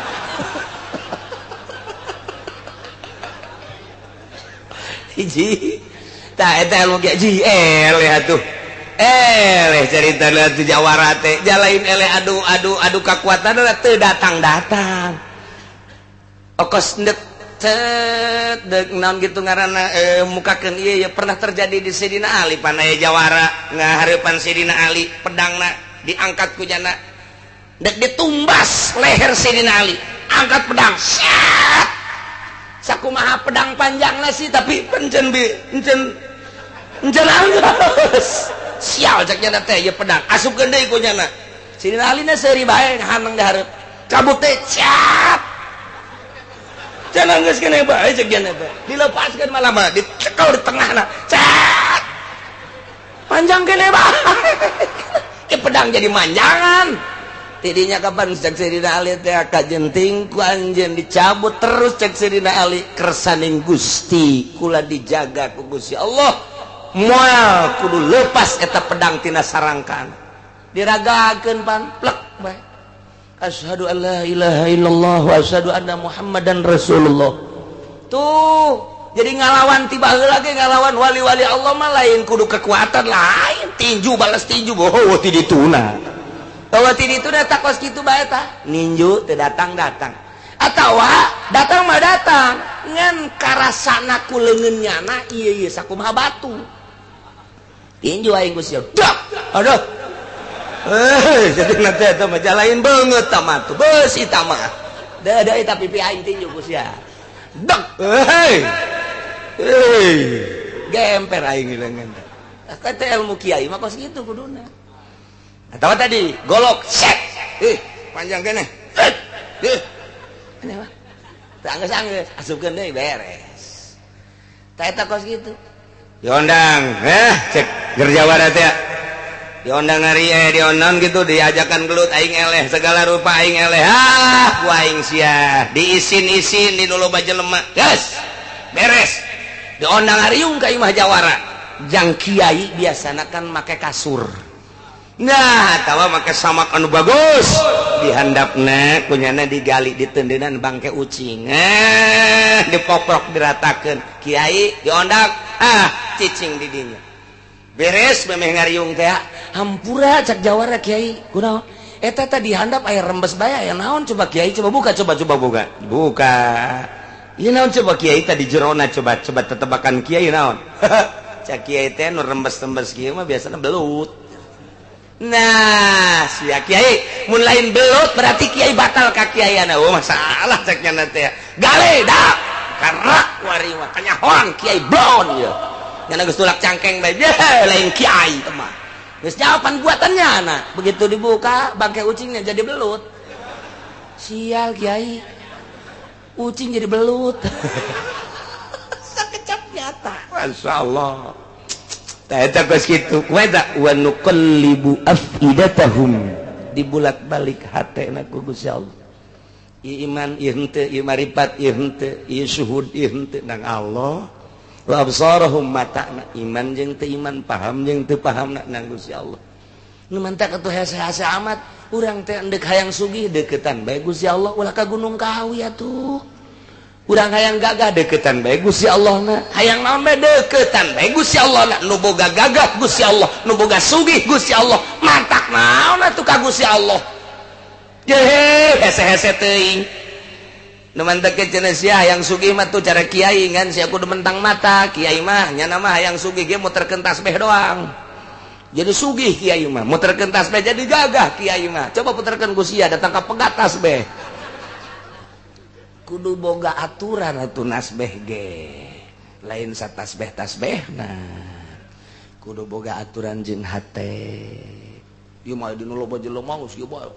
A: hiji tah eta ilmu kiai eleh atuh eleh carita atuh jawara teh jalain eleh adu kakuatan teu datang okos ndek naon gitu ngaranna mukakeun ieu pernah terjadi di Sidina Ali panaya jawara ngahareupan Sidina Ali pedangna diangkat ku jana dek ditumbas leher Sidina Ali angkat pedang sakumaha pedang panjangna sih tapi encen anggeus sial cek nya teh ieu pedang asupkeun deui ku nya Sidina Ali na seuri bae haneng dihareup cabut teh cap cenah geus keneh bae cek jan teh dilepaskeun malah mah dicekel di tengahna cap panjang keneh bae ke pedang jadi manjangan tidinya kapan cek Sayyidina Ali teh kajenting ku anjeun dicabut terus cek Sayyidina Ali kersaning Gusti kula dijaga ku Gusti Allah moal kudu lepas eta pedang tina sarangkan diragakeun pan plek bae asyhadu an la ilaha illallah wa asyhadu anna muhammadan rasulullah tuh jadi ngalawan tiba heula ge ngalawan wali-wali Allah mah lain kudu kekuatan lain tinju balas tinju boho ti dituna bahwa ti dituna tak kos kitu bae tah ninju teu datang-datang atawa datang mah datang ngan karasana ku leungeunnyana ieu sakumaha batu tinju aing Gusti dak aduh jadi nanti eta mah jalain banget tamat tuh beus eta mah da eta pipi aing tinju Gusti dak gemper aing leungeun kata ilmu kiai mah kos kitu kuduna atawa tadi golok set panjang keneh ini mah tanggeus asupkeun deui beres tah eta kos kitu diondang cek gerjawara teh diondang hari diondang gitu diajakan gelut aing eleh segala rupa aing eleh ku aing sia diisin-isin di nu loba jelema geus beres diondang hariung ka imah jawara jang kiai biasana kan make kasur nah tawa make samak anu bagus dihandapna kunyana digali ditendenan bangke ucing dipoprok diratakeun kiai diondang cicing di dinya beres memeh ngariung teh hampura cak jawara kiai kunaon eta tadi handap aya rembes bae aya naon coba kiai coba buka coba buka ieu naon coba kiai tadi jerona coba tetebakan kiai naon cak kiai teh nu rembes-rembes kieu mah biasana belut nah sia kiai mun lain belut berarti kiai batal ka kiaiana masalah cek nya teh gale dak karak wari mah kanyahon kiai blon ieu nya geus tulak cangkeng bae lain kiai teh mah geus jawaban buatannya anak begitu dibuka bangkai ucingnya jadi belut sial kiai ucing jadi belut sakecap nyata masyaallah tah eta geus kitu wa nuqallibu afidatahum dibulat-balik hatena ku Gusti Allah iman ieu henteu ieu marifat ieu henteu ieu syuhud ieu henteu nang Allah wa absarahum matana iman jeung teu iman paham jeung teu pahamna nang Gusti Allah nu mantak atuh hese-hese amat urang teh endek hayang sugih deketan bae Gusti Allah ulah ka Gunung Kawi atuh urang hayang gagah deketan bae Gusti Allah na hayang naon bae deketan bae Gusti Allah na nu boga gagah Gusti Allah nu boga sugih Gusti Allah mantak naon atuh ka Gusti Allah hese-hese teuing nu mantak cenah sia hayang sugih mah tuh cara kiai kan sia kudu mentang mata kiai mah nya mah hayang sugih ge muterkeun tasbih doang jadi sugih kiai mah muterkeun tasbih jadi gagah kiai mah coba puterkeun ku sia datang ka pegat tasbih kudu boga aturan atuh nasbih ge lain satasbih nah kudu boga aturan jeung hate ieu mah dinu loba jelema geus ieu bae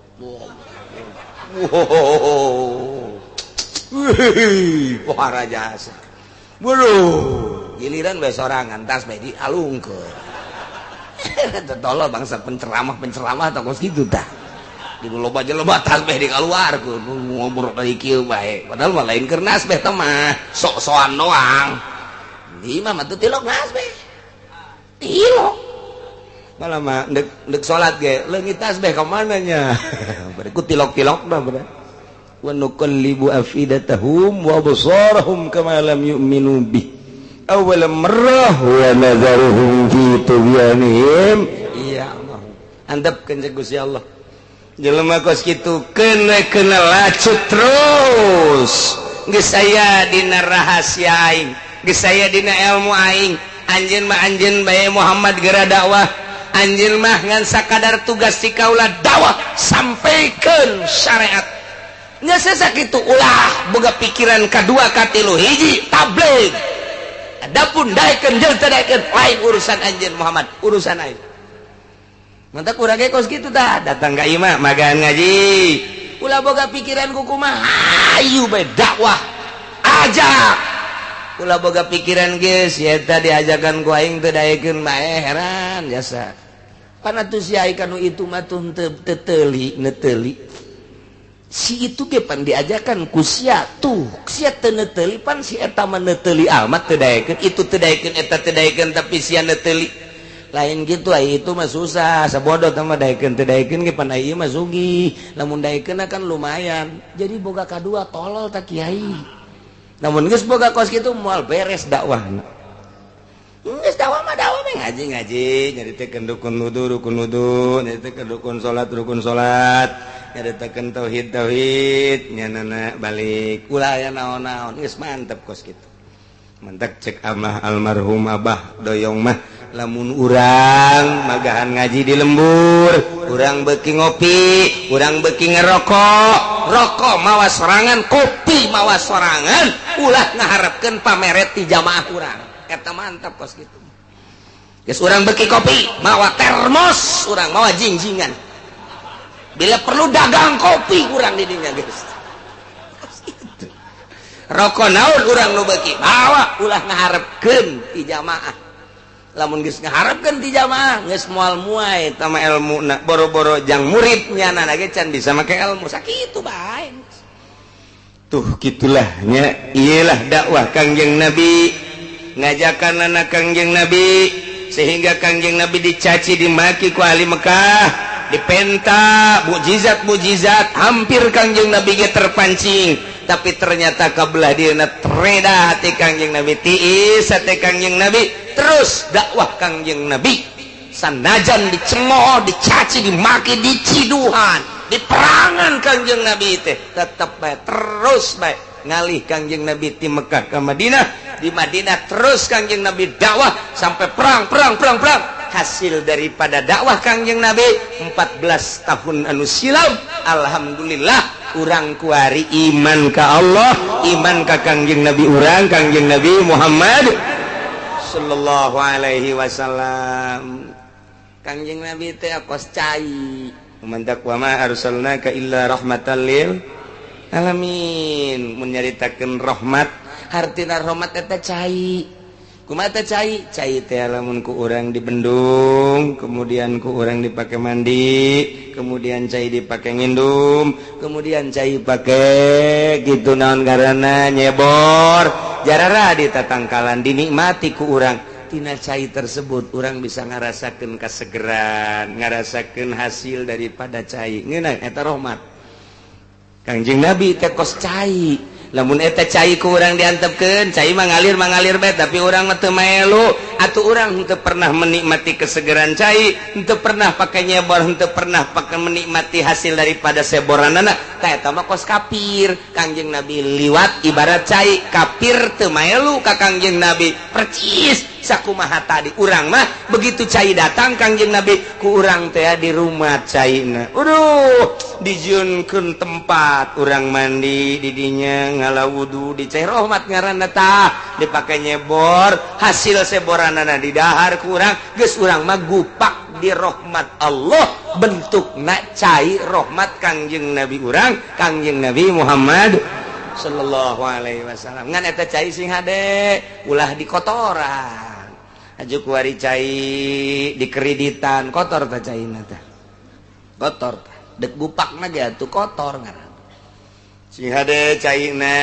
A: pohara jasa beuh giliran bae sorangan tasbih dialungkeun tolol bangsa penceramah atau kos gitu tah di loba jelema tasbih dikaluarkeun ngobrol dari kieu bae padahal mah lain keur nasbih teh mah sok-sokan doang di imam atuh tilok nasbih tilok malah mah dek salat ge leungit tasbih ka mana nya bari ku tilok-tilok dah bener wa nuqallibu afidatahum wa absarahum kama lam yu'minu bih awal marrah wa nadharuhum fi tughyanihim ya Allah handapkeun ka Gusti Allah jelema kos kitu kena lacut terus geus aya dina rahasia aing geus aya dina ilmu aing anjeun mah anjeun bae Muhammad geura dakwah anjeun mah ngan sakadar tugas ti kaula dakwah sampaikeun syariat nya sakitu ulah boga pikiran kadua katilu hiji tabligh adapun daekeun jeung teu daekeun lain urusan anjeun Muhammad urusan aing mantak urang ge kos kitu tah datang ka imah magaan ngaji ulah boga pikiran kumaha hayu bae dakwah ajak ulah boga pikiran geus eta diajakan ku aing teu daekeun bae heran jasa panatus yai kanu itu mah teu teuli neteuli si itu ge pan diajakan ku sia tuh sia teu neteuli pan si eta mah neteuli amat teu daekeun itu teu daekeun eta teu daekeun tapi sia neteuli lain gitu ai itu mah susah sabodoh mah daekeun teu daekeun ge pan ieu mah sugih lamun daekeun kan lumayan jadi boga kadua tolol tak kiai namun geus boga kos kitu moal beres dakwahna geus dakwah mah ngaji nyaritekeun rukun wudu nyaritekeun rukun salat nyaritekeun tauhid nyanana balik ulah aya naon-naon geus mantep kos kitu mantap cek amah almarhum abah doyong mah lamun urang magahan ngaji di lembur urang beuki ngopi urang beuki ngerokok rokok mawa sorangan kopi mawa sorangan ulah ngaharepkeun pameret ti jamaah urang eta mantap kos kitu geus urang beuki kopi mawa termos urang mawa jingjingan bila perlu dagang kopi urang di dinya geus rokok naon urang nu beuki bawa ulah ngaharepkeun ti jamaah lamun geus ngaharepkeun ti jamaah geus moal muai tama ilmuna boro-boro jang muridnya na ge can bisa make ilmu sakitu bae tuh kitulah nya iyalah dakwah Kangjeng Nabi ngajakan anak Kangjeng Nabi sehingga Kangjeng Nabi dicaci dimaki ku ahli Mekah dipenta mukjizat hampir Kangjeng Nabi ge terpancing tapi ternyata kabelah dieuna treda hati Kangjeng Nabi tiis hati Kangjeng Nabi terus dakwah Kangjeng Nabi sanajan dicemooh dicaci dimaki diciduhan diperangan Kangjeng Nabi teh tetep bae terus bae ngalih Kangjeng Nabi ti Mekah ke Madinah di Madinah terus Kangjeng Nabi dakwah sampai perang hasil daripada dakwah Kangjeng Nabi 14 tahun anu silam alhamdulillah urang kuari iman ka Allah iman ka Kangjeng Nabi urang Kangjeng Nabi Muhammad sallallahu alaihi wasallam Kangjeng Nabi teh kos cai mantak wa ma arsalnaka illa rahmatan lil alamin mun nyaritakeun rahmat hartina rahmat eta cai kumaha teh cai teh lamun ku urang dibendung kemudian ku urang dipake mandi kemudian cai dipake ngindum kemudian cai pake gitu naon ngaranna nyebor jarara di tatangkalan dinikmati ku urang tina cai tersebut urang bisa ngarasakeun kasegeran ngarasakeun hasil daripada cai ngeunah eta rahmat Kangjeng Nabi teh kos cai lamun eta cai ku urang diantepkeun cai mah ngalir bae tapi urang mah teu melu atuh urang henteu pernah menikmati kesegeran cai henteu pernah pake nyebor henteu pernah pake menikmati hasil daripada seboranana tah eta mah kos kafir Kangjeng Nabi liwat ibarat cai kafir teu melu ka Kangjeng Nabi percis sakumaha tadi urang mah begitu cai datang Kangjeng Nabi ku urang teh di rumah caina dijieunkeun tempat urang mandi di dinya ngala wudu di cai rahmat ngaranna tah dipake nyebor hasil seboranana di dahar ku urang geus urang mah gupak di rahmat Allah bentukna cai rahmat Kangjeng Nabi urang Kangjeng Nabi Muhammad sallallahu alaihi wasallam ngan eta cai sing hade ulah di kotoran ajuk kuari cai di kreditan kotor teh caina teh kotor dek bupakna ge atuh kotor ngaran sing hade caina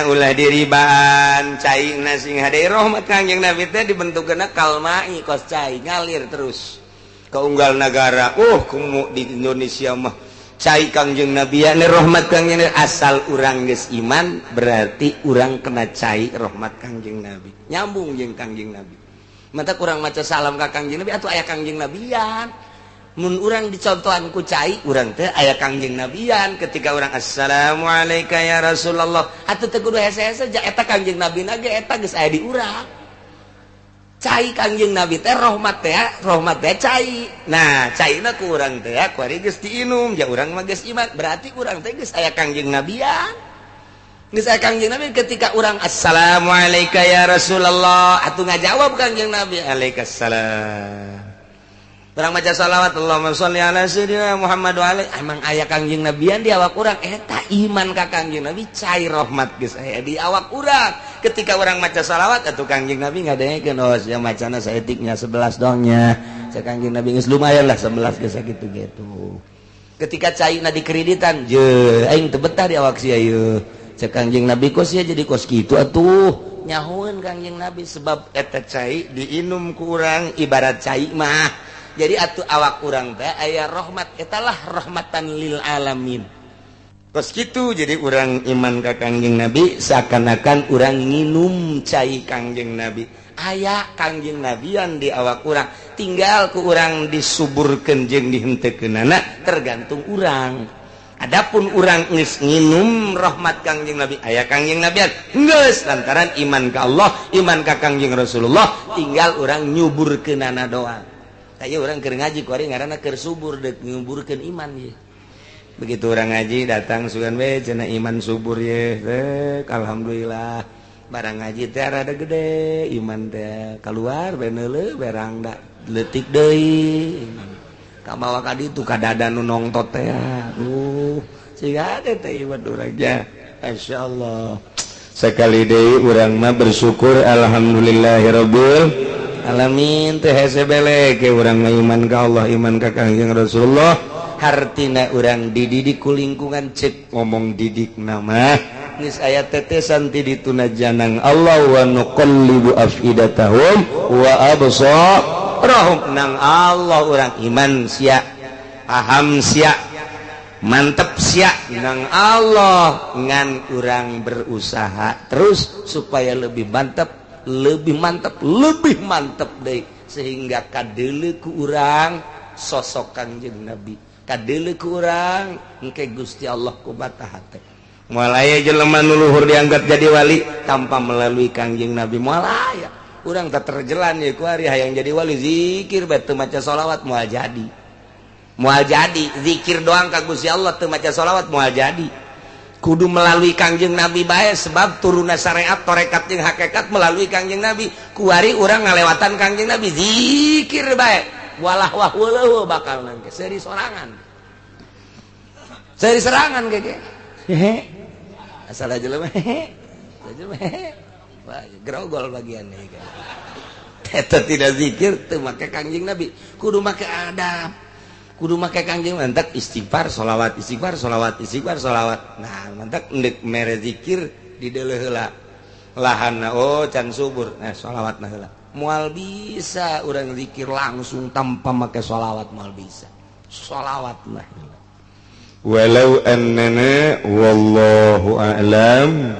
A: ulah diribaan caina sing hade rahmat Kangjeng Nabi teh dibentukeunna kalmai kos cai ngalir terus ke unggal negara kumu di Indonesia mah cai Kangjeng Nabi ya rahmat Kangjeng Nabi asal urang geus iman berarti urang kena cai rahmat Kangjeng Nabi nyambung jeung Kangjeng Nabi mata kurang maca salam ka Kangjeng Nabi atuh aya Kangjeng Nabian mun urang dicontohan ku cai urang teh aya Kangjeng Nabian ketika urang assalamu alayka ya Rasulullah atuh teh kudu hese-hese ja eta Kangjeng Nabi ge eta geus aya di urang cai Kangjeng Nabi teh rahmat teh cai nah caina ku urang teh kuari geus diinum ja urang mah geus iman berarti urang teh geus aya Kangjeng Nabian geus aya Kangjeng Nabi ketika urang assalamu alayka ya Rasulullah atuh ngajawab Kangjeng Nabi alaikassalam Urang maca shalawat Allahumma sholli ala sayyidina Muhammad wa ali emang aya Kangjeng Nabian di awak urang eta iman ka Kangjeng Nabi cai rahmat geus aya di awak urang ketika urang maca shalawat atuh Kangjeng Nabi ngadengekeun oh sia macana saeutiknya 11 dongnya cek Kangjeng Nabi geus lumayan lah 11 geus sakitu-gitu ketika caina dikreditan je aing teu betah di awak sia ieu cek Kangjeng Nabi kos sia jadi kos kitu atuh nyahoeun Kangjeng Nabi sebab eta cai diinum ku urang ibarat cai mah jadi atuh awak urang teh aya rahmat etalah rahmatan lil alamin kos kitu jadi urang iman ka Kangjeng Nabi seakan-akan urang nginum cai Kangjeng Nabi aya Kangjeng Nabian di awak urang tinggal ku urang disuburkeun jeung dihenteukeunana tergantung urang adapun urang geus nginum rahmat Kangjeng Nabi aya Kangjeng Nabian geus lantaran iman ka Allah iman ka Kangjeng Rasulullah tinggal urang nyuburkeunana doang aya urang keur ngaji ku ari ngaranna keur subur deuk nyuburkeun iman ye begitu urang ngaji datang sugan we cenah iman subur ye alhamdulillah barang ngaji teh rada gede iman teh keluar beneuleuh berang da leutik deui kamawa ka ditu kadada nu nongtot teh siga teh iman urangnya masyaallah sekali deui urang mah bersyukur alhamdulillahirabbil alamin teh hese bele ke urang iman ka Allah iman ka Kangjeng Rasulullah hartina urang dididik ku lingkungan cek ngomong didik nama geus aya tetesan ti dituna janang Allah wa nuqallibu afidatahum wa absarahum nang Allah urang iman sia paham sia mantep sia nang Allah ngan urang berusaha terus supaya lebih mantep deh sehingga kadeuleu ku urang sosok Kangjeng Nabi kadeuleu ku urang engke Gusti Allah kubataha teh moal aya jelema nu luhur diangkat jadi wali tanpa melalui Kangjeng Nabi moal aya urang teh terjelan ye ku ari hayang jadi wali zikir bae teu maca shalawat moal jadi zikir doang ka Gusti Allah teu maca shalawat moal jadi kudu melalui Kangjeng Nabi bae sebab turuna syariat tarekat jeung hakikat melalui Kangjeng Nabi kuari urang ngalewatan Kangjeng Nabi zikir bae walah wah weuleuh bakal nangke seuri sorangan ge hehe asal aja jelema hehe wah grogol bagian ieu eta tidak zikir teu make Kangjeng Nabi kudu make adab kudu make Kangjeng mantak istighfar sholawat nah mantak endek mere zikir di deuleu heula lahanna oh can subur nah sholawatna heula moal bisa urang zikir langsung tanpa make sholawat moal bisa sholawatna heula walau annana wallahu a'lam